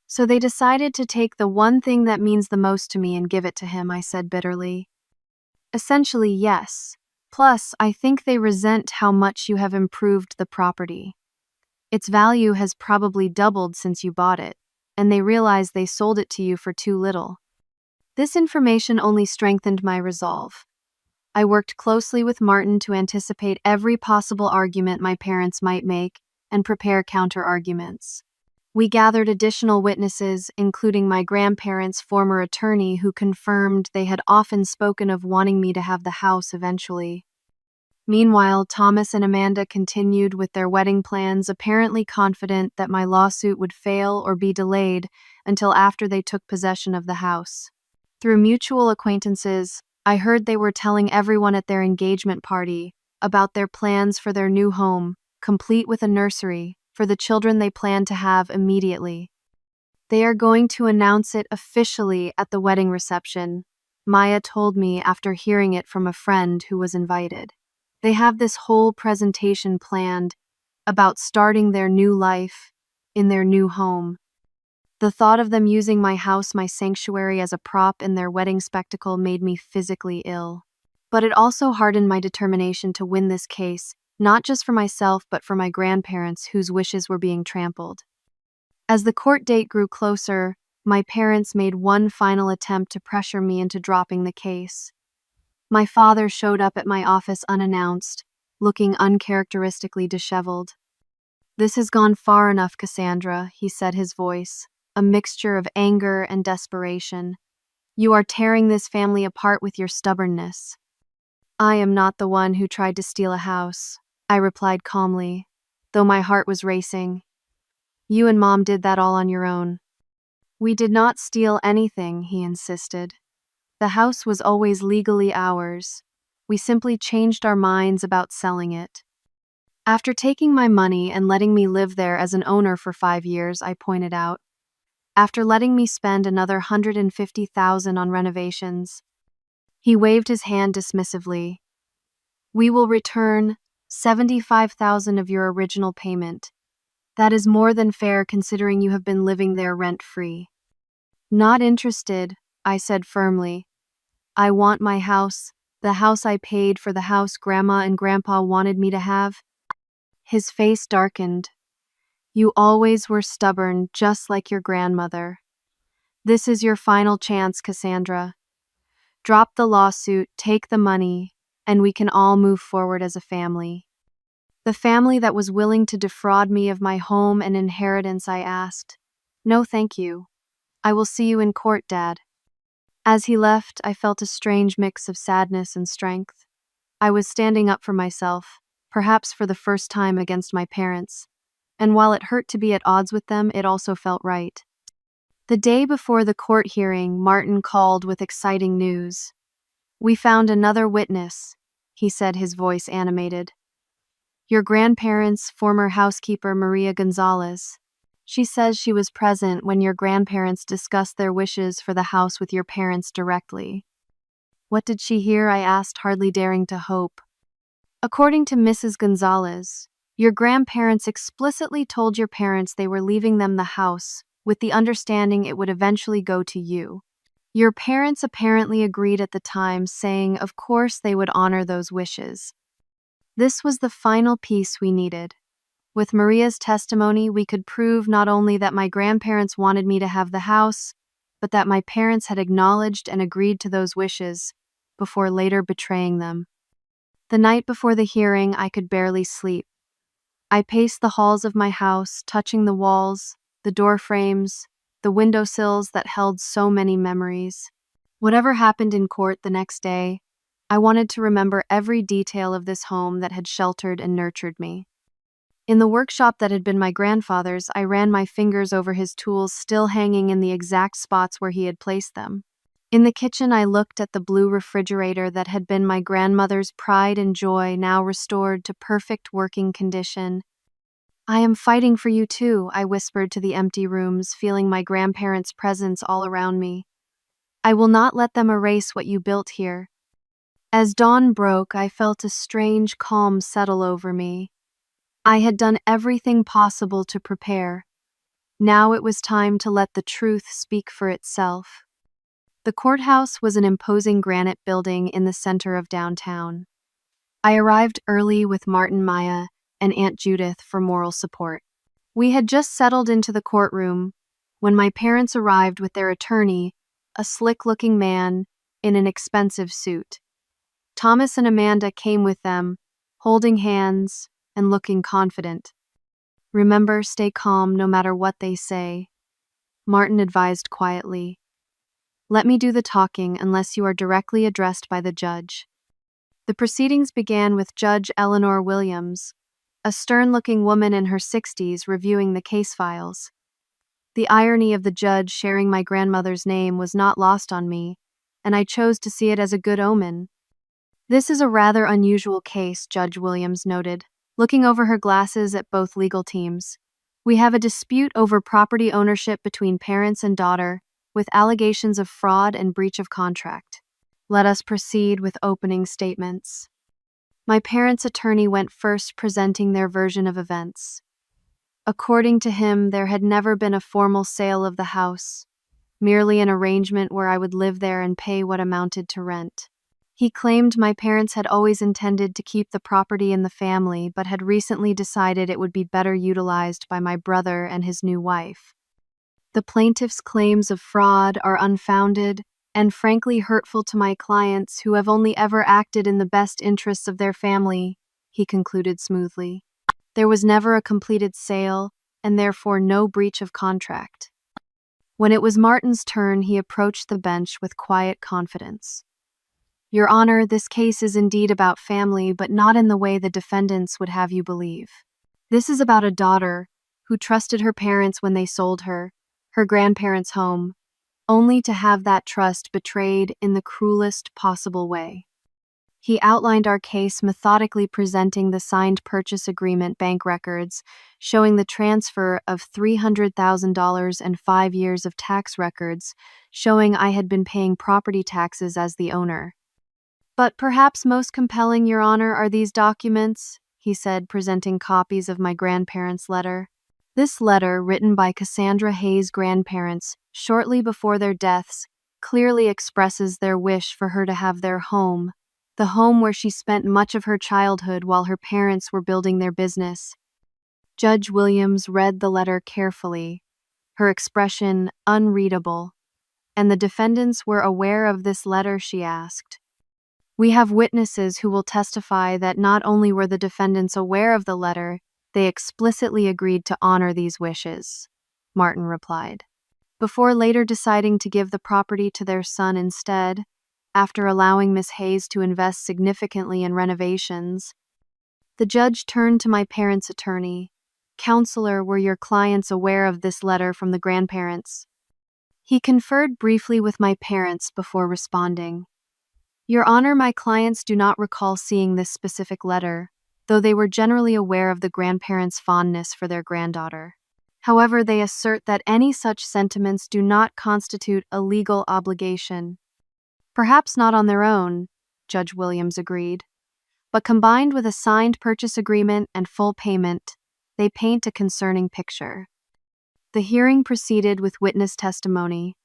So they decided to take the one thing that means the most to me and give it to him, I said bitterly. Essentially, yes. Plus, I think they resent how much you have improved the property. Its value has probably doubled since you bought it, and they realize they sold it to you for too little. This information only strengthened my resolve. I worked closely with Martin to anticipate every possible argument my parents might make and prepare counter-arguments. We gathered additional witnesses, including my grandparents' former attorney, who confirmed they had often spoken of wanting me to have the house eventually. Meanwhile, Thomas and Amanda continued with their wedding plans, apparently confident that my lawsuit would fail or be delayed until after they took possession of the house. Through mutual acquaintances, I heard they were telling everyone at their engagement party about their plans for their new home, complete with a nursery, for the children they plan to have immediately. They are going to announce it officially at the wedding reception, Maya told me after hearing it from a friend who was invited. They have this whole presentation planned about starting their new life in their new home. The thought of them using my house, my sanctuary, as a prop in their wedding spectacle made me physically ill. But it also hardened my determination to win this case, not just for myself but for my grandparents whose wishes were being trampled. As the court date grew closer, my parents made one final attempt to pressure me into dropping the case. My father showed up at my office unannounced, looking uncharacteristically disheveled. "This has gone far enough, Cassandra," he said, his voice a mixture of anger and desperation. "You are tearing this family apart with your stubbornness." "I am not the one who tried to steal a house," I replied calmly, though my heart was racing. "You and Mom did that all on your own." "We did not steal anything," he insisted. "The house was always legally ours. We simply changed our minds about selling it." "After taking my money and letting me live there as an owner for 5 years," I pointed out. "After letting me spend another $150,000 on renovations." He waved his hand dismissively. "We will return $75,000 of your original payment. That is more than fair considering you have been living there rent-free." "Not interested," I said firmly. "I want my house, the house I paid for, the house Grandma and Grandpa wanted me to have." His face darkened. "You always were stubborn, just like your grandmother. This is your final chance, Cassandra. Drop the lawsuit, take the money, and we can all move forward as a family." "The family that was willing to defraud me of my home and inheritance?" I asked. "No, thank you. I will see you in court, Dad." As he left, I felt a strange mix of sadness and strength. I was standing up for myself, perhaps for the first time against my parents, and while it hurt to be at odds with them, it also felt right. The day before the court hearing, Martin called with exciting news. "We found another witness," he said, his voice animated. "Your grandparents' former housekeeper, Maria Gonzalez. She says she was present when your grandparents discussed their wishes for the house with your parents directly." "What did she hear?" I asked, hardly daring to hope. "According to Mrs. Gonzalez, your grandparents explicitly told your parents they were leaving them the house, with the understanding it would eventually go to you. Your parents apparently agreed at the time, saying of course they would honor those wishes. This was the final piece we needed. With Maria's testimony, we could prove not only that my grandparents wanted me to have the house, but that my parents had acknowledged and agreed to those wishes, before later betraying them." The night before the hearing, I could barely sleep. I paced the halls of my house, touching the walls, the door frames, the windowsills that held so many memories. Whatever happened in court the next day, I wanted to remember every detail of this home that had sheltered and nurtured me. In the workshop that had been my grandfather's, I ran my fingers over his tools still hanging in the exact spots where he had placed them. In the kitchen, I looked at the blue refrigerator that had been my grandmother's pride and joy, now restored to perfect working condition. "I am fighting for you too," I whispered to the empty rooms, feeling my grandparents' presence all around me. "I will not let them erase what you built here." As dawn broke, I felt a strange calm settle over me. I had done everything possible to prepare. Now it was time to let the truth speak for itself. The courthouse was an imposing granite building in the center of downtown. I arrived early with Martin, Maya, and Aunt Judith for moral support. We had just settled into the courtroom when my parents arrived with their attorney, a slick-looking man in an expensive suit. Thomas and Amanda came with them, holding hands and looking confident. "Remember, stay calm no matter what they say," Martin advised quietly. "Let me do the talking unless you are directly addressed by the judge." The proceedings began with Judge Eleanor Williams, a stern-looking woman in her 60s reviewing the case files. The irony of the judge sharing my grandmother's name was not lost on me, and I chose to see it as a good omen. "This is a rather unusual case," Judge Williams noted, looking over her glasses at both legal teams. "We have a dispute over property ownership between parents and daughter, with allegations of fraud and breach of contract. Let us proceed with opening statements." My parents' attorney went first, presenting their version of events. According to him, there had never been a formal sale of the house, merely an arrangement where I would live there and pay what amounted to rent. He claimed my parents had always intended to keep the property in the family, but had recently decided it would be better utilized by my brother and his new wife. "The plaintiff's claims of fraud are unfounded and frankly hurtful to my clients, who have only ever acted in the best interests of their family," he concluded smoothly. "There was never a completed sale, and therefore no breach of contract." When it was Martin's turn, he approached the bench with quiet confidence. "Your Honor, this case is indeed about family, but not in the way the defendants would have you believe. This is about a daughter who trusted her parents when they sold her grandparents' home, only to have that trust betrayed in the cruelest possible way." He outlined our case, methodically presenting the signed purchase agreement, bank records, showing the transfer of $300,000 and 5 years of tax records, showing I had been paying property taxes as the owner. "But perhaps most compelling, Your Honor, are these documents," he said, presenting copies of my grandparents' letter. This letter, written by Cassandra Hayes' grandparents shortly before their deaths, clearly expresses their wish for her to have their home, the home where she spent much of her childhood while her parents were building their business. Judge Williams read the letter carefully, her expression unreadable. "And the defendants were aware of this letter?" she asked. "We have witnesses who will testify that not only were the defendants aware of the letter, they explicitly agreed to honor these wishes," Martin replied, before later deciding to give the property to their son instead, after allowing Miss Hayes to invest significantly in renovations. The judge turned to my parents' attorney. "Counselor, were your clients aware of this letter from the grandparents?" He conferred briefly with my parents before responding. "Your Honor, my clients do not recall seeing this specific letter, though they were generally aware of the grandparents' fondness for their granddaughter. However, they assert that any such sentiments do not constitute a legal obligation." "Perhaps not on their own," Judge Williams agreed, "but combined with a signed purchase agreement and full payment, they paint a concerning picture." The hearing proceeded with witness testimony.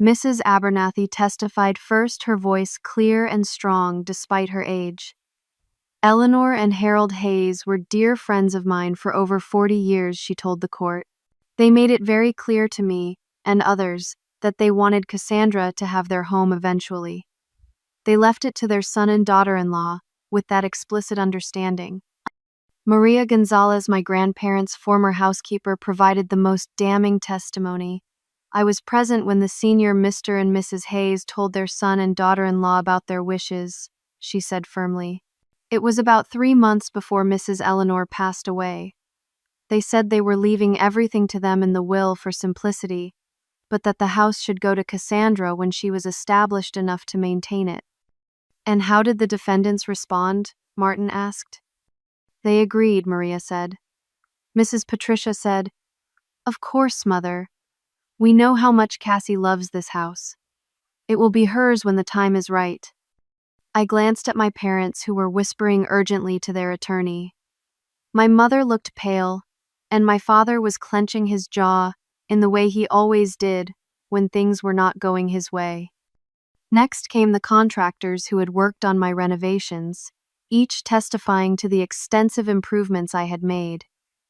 Mrs. Abernathy testified first, her voice clear and strong despite her age. "Eleanor and Harold Hayes were dear friends of mine for over 40 years, she told the court. "They made it very clear to me, and others, that they wanted Cassandra to have their home eventually. They left it to their son and daughter-in-law, with that explicit understanding." Maria Gonzalez, my grandparents' former housekeeper, provided the most damning testimony. "I was present when the senior Mr. and Mrs. Hayes told their son and daughter-in-law about their wishes," she said firmly. "It was about 3 months before Mrs. Eleanor passed away. They said they were leaving everything to them in the will for simplicity, but that the house should go to Cassandra when she was established enough to maintain it. And how did the defendants respond? Martin asked. They agreed, Maria said. Mrs. Patricia said, Of course, Mother. We know how much Cassie loves this house. It will be hers when the time is right. I glanced at my parents, who were whispering urgently to their attorney. My mother looked pale, and my father was clenching his jaw in the way he always did when things were not going his way. Next came the contractors who had worked on my renovations, each testifying to the extensive improvements I had made,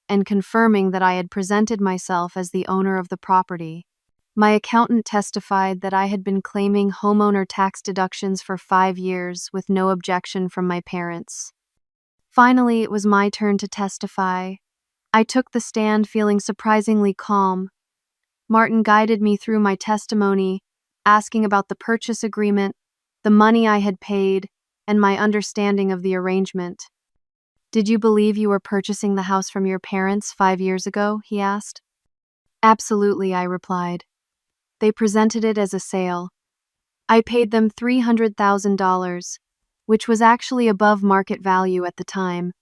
and confirming that I had presented myself as the owner of the property. My accountant testified that I had been claiming homeowner tax deductions for 5 years with no objection from my parents. Finally, it was my turn to testify. I took the stand feeling surprisingly calm. Martin guided me through my testimony, asking about the purchase agreement, the money I had paid, and my understanding of the arrangement. Did you believe you were purchasing the house from your parents 5 years ago? He asked. Absolutely, I replied. They presented it as a sale. I paid them $300,000, which was actually above market value at the time.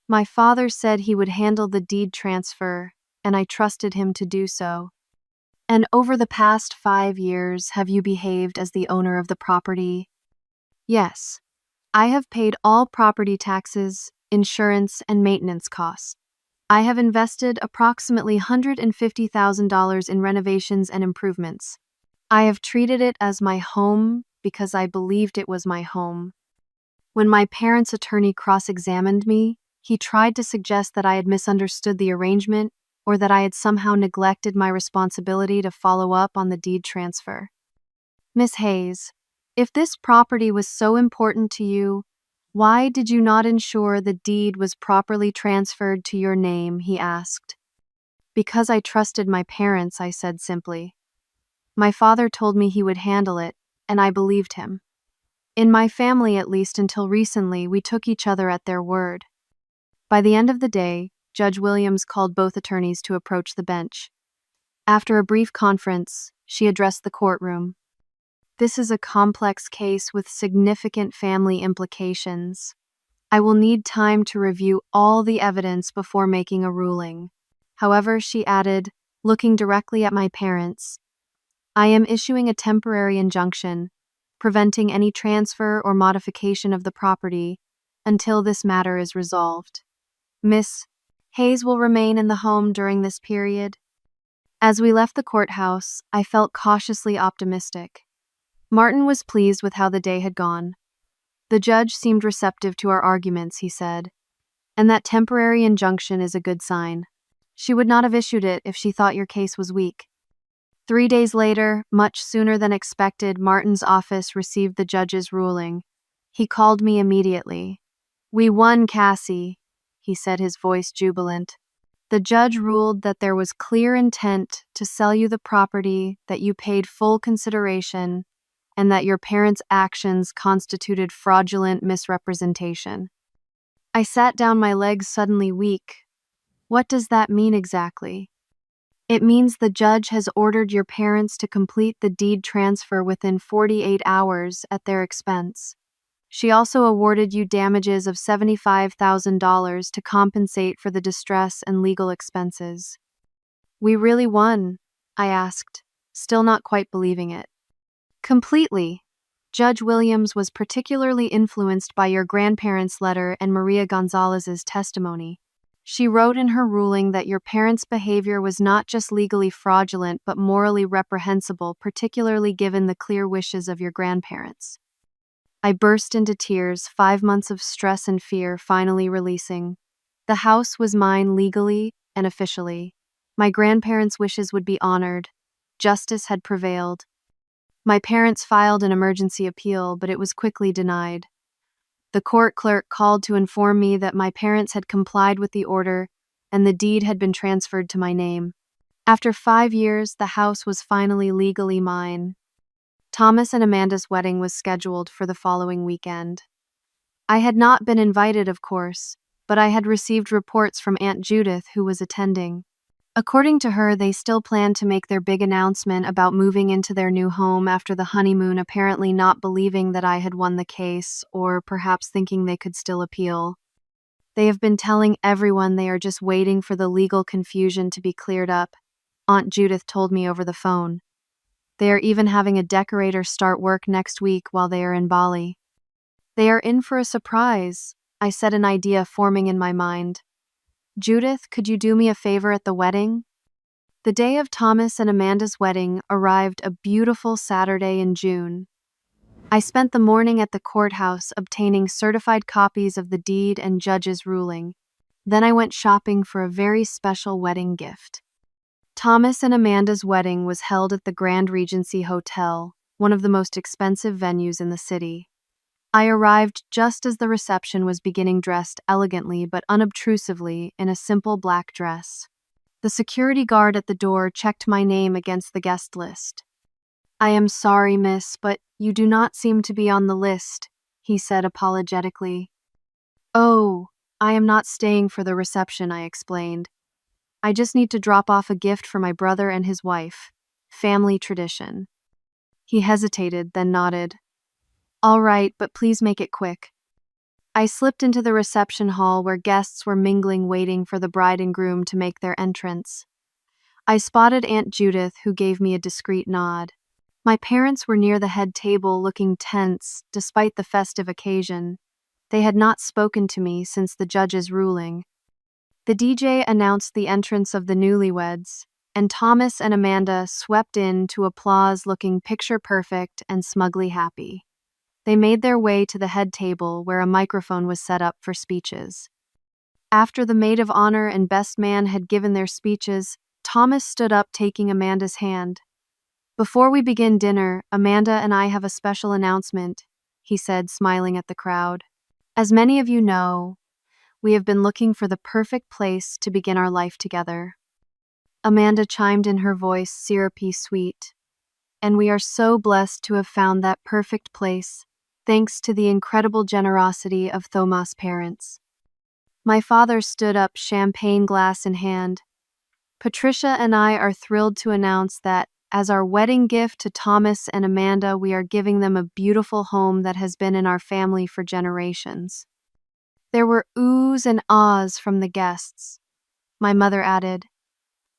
My father said he would handle the deed transfer, and I trusted him to do so. And over the past 5 years, have you behaved as the owner of the property? Yes. I have paid all property taxes, insurance, and maintenance costs. I have invested approximately $150,000 in renovations and improvements. I have treated it as my home because I believed it was my home. When my parents' attorney cross-examined me, he tried to suggest that I had misunderstood the arrangement or that I had somehow neglected my responsibility to follow up on the deed transfer. Miss Hayes, if this property was so important to you, why did you not ensure the deed was properly transferred to your name? He asked. Because I trusted my parents, I said simply. My father told me he would handle it, and I believed him. In my family, at least until recently, we took each other at their word. By the end of the day, Judge Williams called both attorneys to approach the bench. After a brief conference, she addressed the courtroom. This is a complex case with significant family implications. I will need time to review all the evidence before making a ruling. However, she added, looking directly at my parents, I am issuing a temporary injunction, preventing any transfer or modification of the property until this matter is resolved. Miss Hayes will remain in the home during this period. As we left the courthouse, I felt cautiously optimistic. Martin was pleased with how the day had gone. The judge seemed receptive to our arguments, he said, and that temporary injunction is a good sign. She would not have issued it if she thought your case was weak. 3 days later, much sooner than expected, Martin's office received the judge's ruling. He called me immediately. We won, Cassie, he said, his voice jubilant. The judge ruled that there was clear intent to sell you the property, that you paid full consideration, and that your parents' actions constituted fraudulent misrepresentation. I sat down, my legs suddenly weak. What does that mean exactly? It means the judge has ordered your parents to complete the deed transfer within 48 hours at their expense. She also awarded you damages of $75,000 to compensate for the distress and legal expenses. We really won? I asked, still not quite believing it. Completely. Judge Williams was particularly influenced by your grandparents' letter and Maria Gonzalez's testimony. She wrote in her ruling that your parents' behavior was not just legally fraudulent but morally reprehensible, particularly given the clear wishes of your grandparents. I burst into tears, 5 months of stress and fear finally releasing. The house was mine legally and officially. My grandparents' wishes would be honored. Justice had prevailed. My parents filed an emergency appeal, but it was quickly denied. The court clerk called to inform me that my parents had complied with the order and the deed had been transferred to my name. After 5 years, the house was finally legally mine. Thomas and Amanda's wedding was scheduled for the following weekend. I had not been invited, of course, but I had received reports from Aunt Judith, who was attending. According to her, they still planned to make their big announcement about moving into their new home after the honeymoon, apparently not believing that I had won the case, or perhaps thinking they could still appeal. They have been telling everyone they are just waiting for the legal confusion to be cleared up, Aunt Judith told me over the phone. They are even having a decorator start work next week while they are in Bali. They are in for a surprise, I said, an idea forming in my mind. Judith, could you do me a favor at the wedding? The day of Thomas and Amanda's wedding arrived a beautiful Saturday in June. I spent the morning at the courthouse obtaining certified copies of the deed and judge's ruling. Then I went shopping for a very special wedding gift. Thomas and Amanda's wedding was held at the Grand Regency Hotel, one of the most expensive venues in the city. I arrived just as the reception was beginning, dressed elegantly but unobtrusively in a simple black dress. The security guard at the door checked my name against the guest list. "I am sorry, miss, but you do not seem to be on the list," he said apologetically. "Oh, I am not staying for the reception," I explained. "I just need to drop off a gift for my brother and his wife. Family tradition." He hesitated, then nodded. "All right, but please make it quick." I slipped into the reception hall where guests were mingling, waiting for the bride and groom to make their entrance. I spotted Aunt Judith, who gave me a discreet nod. My parents were near the head table, looking tense despite the festive occasion. They had not spoken to me since the judge's ruling. The DJ announced the entrance of the newlyweds, and Thomas and Amanda swept in to applause, looking picture-perfect and smugly happy. They made their way to the head table where a microphone was set up for speeches. After the maid of honor and best man had given their speeches, Thomas stood up, taking Amanda's hand. "Before we begin dinner, Amanda and I have a special announcement," he said, smiling at the crowd. "As many of you know, we have been looking for the perfect place to begin our life together." Amanda chimed in, her voice syrupy sweet. "And we are so blessed to have found that perfect place, thanks to the incredible generosity of Thomas' parents." My father stood up, champagne glass in hand. "Patricia and I are thrilled to announce that, as our wedding gift to Thomas and Amanda, we are giving them a beautiful home that has been in our family for generations." There were oohs and ahs from the guests. My mother added,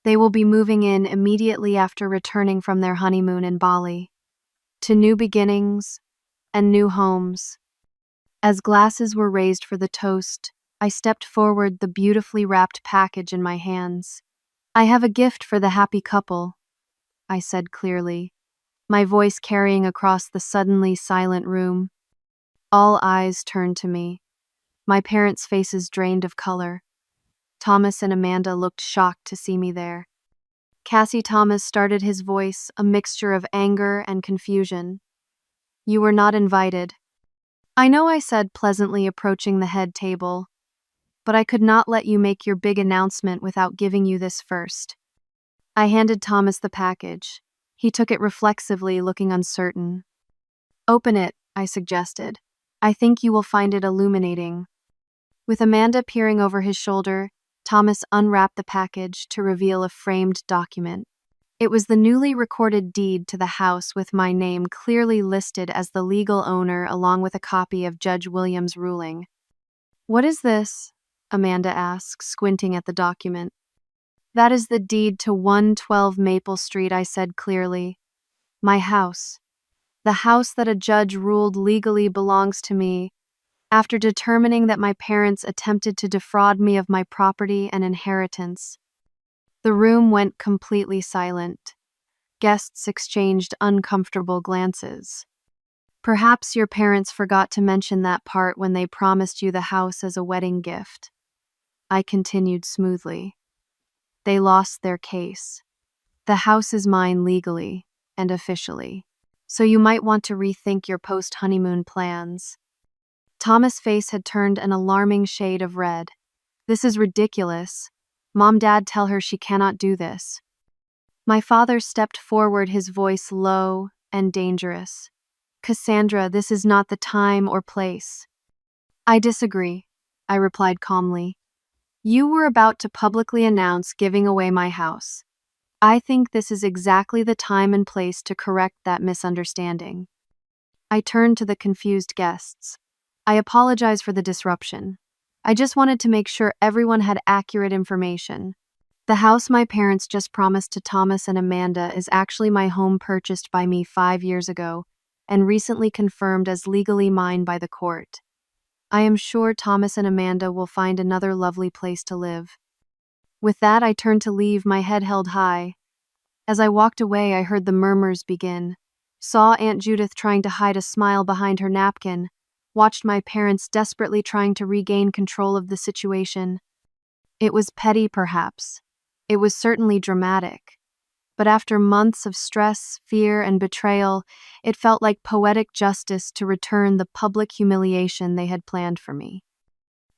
"They will be moving in immediately after returning from their honeymoon in Bali. To new beginnings and new homes." As glasses were raised for the toast, I stepped forward, the beautifully wrapped package in my hands. "I have a gift for the happy couple," I said clearly, my voice carrying across the suddenly silent room. All eyes turned to me. My parents' faces drained of color. Thomas and Amanda looked shocked to see me there. Cassie Thomas started, his voice a mixture of anger and confusion. "You were not invited." "I know," I said pleasantly, approaching the head table. "But I could not let you make your big announcement without giving you this first." I handed Thomas the package. He took it reflexively, looking uncertain. "Open it," I suggested. "I think you will find it illuminating." With Amanda peering over his shoulder, Thomas unwrapped the package to reveal a framed document. It was the newly recorded deed to the house, with my name clearly listed as the legal owner, along with a copy of Judge Williams' ruling. "What is this?" Amanda asked, squinting at the document. "That is the deed to 112 Maple Street," I said clearly. "My house. The house that a judge ruled legally belongs to me, after determining that my parents attempted to defraud me of my property and inheritance." The room went completely silent. Guests exchanged uncomfortable glances. "Perhaps your parents forgot to mention that part when they promised you the house as a wedding gift," I continued smoothly. "They lost their case. The house is mine legally and officially, so you might want to rethink your post-honeymoon plans." Thomas' face had turned an alarming shade of red. "This is ridiculous. Mom, Dad, tell her she cannot do this." My father stepped forward, his voice low and dangerous. "Cassandra, this is not the time or place." "I disagree," I replied calmly. You were about to publicly announce giving away my house. I think this is exactly the time and place to correct that misunderstanding. I turned to the confused guests. I apologize for the disruption. I just wanted to make sure everyone had accurate information. The house my parents just promised to Thomas and Amanda is actually my home purchased by me 5 years ago and recently confirmed as legally mine by the court. I am sure Thomas and Amanda will find another lovely place to live. With that, I turned to leave, my head held high. As I walked away, I heard the murmurs begin. Saw Aunt Judith trying to hide a smile behind her napkin. Watched my parents desperately trying to regain control of the situation. It was petty, perhaps. It was certainly dramatic. But after months of stress, fear, and betrayal, it felt like poetic justice to return the public humiliation they had planned for me.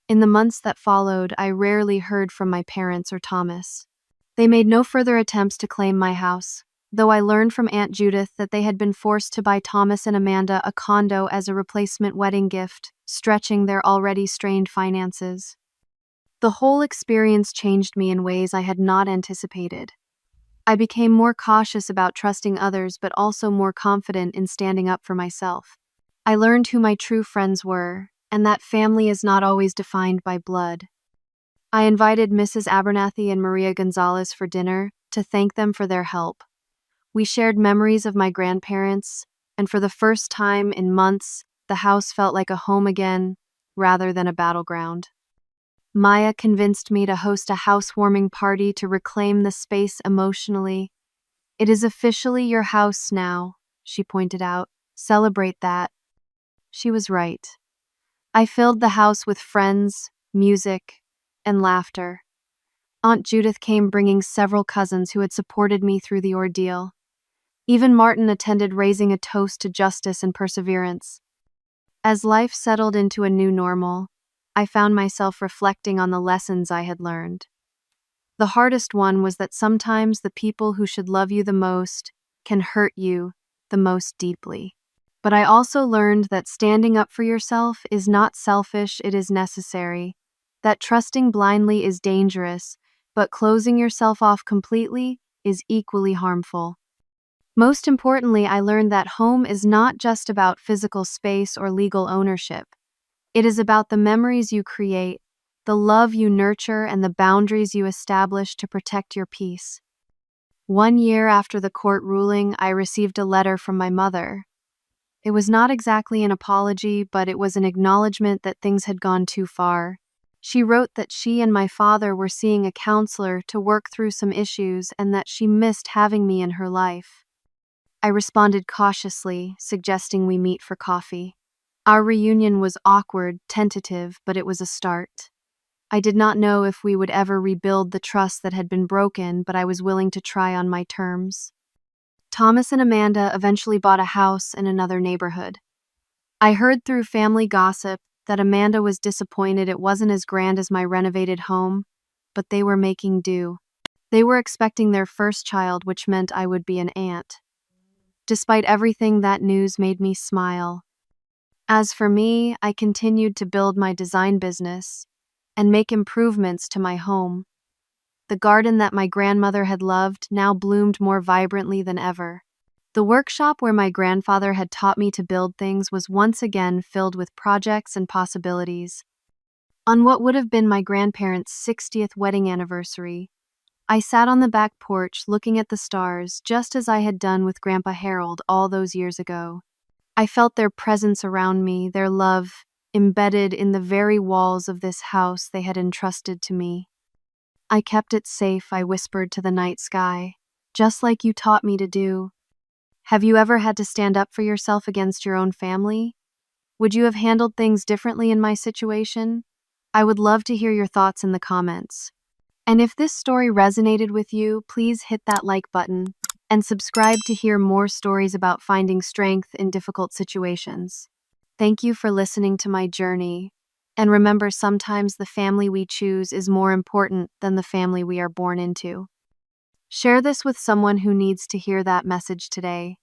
In the months that followed, I rarely heard from my parents or Thomas. They made no further attempts to claim my house, though I learned from Aunt Judith that they had been forced to buy Thomas and Amanda a condo as a replacement wedding gift, stretching their already strained finances. The whole experience changed me in ways I had not anticipated. I became more cautious about trusting others, but also more confident in standing up for myself. I learned who my true friends were, and that family is not always defined by blood. I invited Mrs. Abernathy and Maria Gonzalez for dinner to thank them for their help. We shared memories of my grandparents, and for the first time in months, the house felt like a home again, rather than a battleground. Maya convinced me to host a housewarming party to reclaim the space emotionally. It is officially your house now, she pointed out. Celebrate that. She was right. I filled the house with friends, music, and laughter. Aunt Judith came bringing several cousins who had supported me through the ordeal. Even Martin attended, raising a toast to justice and perseverance. As life settled into a new normal, I found myself reflecting on the lessons I had learned. The hardest one was that sometimes the people who should love you the most can hurt you the most deeply. But I also learned that standing up for yourself is not selfish, it is necessary. That trusting blindly is dangerous, but closing yourself off completely is equally harmful. Most importantly, I learned that home is not just about physical space or legal ownership. It is about the memories you create, the love you nurture, and the boundaries you establish to protect your peace. 1 year after the court ruling, I received a letter from my mother. It was not exactly an apology, but it was an acknowledgement that things had gone too far. She wrote that she and my father were seeing a counselor to work through some issues and that she missed having me in her life. I responded cautiously, suggesting we meet for coffee. Our reunion was awkward, tentative, but it was a start. I did not know if we would ever rebuild the trust that had been broken, but I was willing to try on my terms. Thomas and Amanda eventually bought a house in another neighborhood. I heard through family gossip that Amanda was disappointed it wasn't as grand as my renovated home, but they were making do. They were expecting their first child, which meant I would be an aunt. Despite everything, that news made me smile. As for me, I continued to build my design business and make improvements to my home. The garden that my grandmother had loved now bloomed more vibrantly than ever. The workshop where my grandfather had taught me to build things was once again filled with projects and possibilities. On what would have been my grandparents' 60th wedding anniversary, I sat on the back porch looking at the stars, just as I had done with Grandpa Harold all those years ago. I felt their presence around me, their love embedded in the very walls of this house they had entrusted to me. I kept it safe, I whispered to the night sky, just like you taught me to do. Have you ever had to stand up for yourself against your own family? Would you have handled things differently in my situation? I would love to hear your thoughts in the comments. And if this story resonated with you, please hit that like button and subscribe to hear more stories about finding strength in difficult situations. Thank you for listening to my journey. And remember, sometimes the family we choose is more important than the family we are born into. Share this with someone who needs to hear that message today.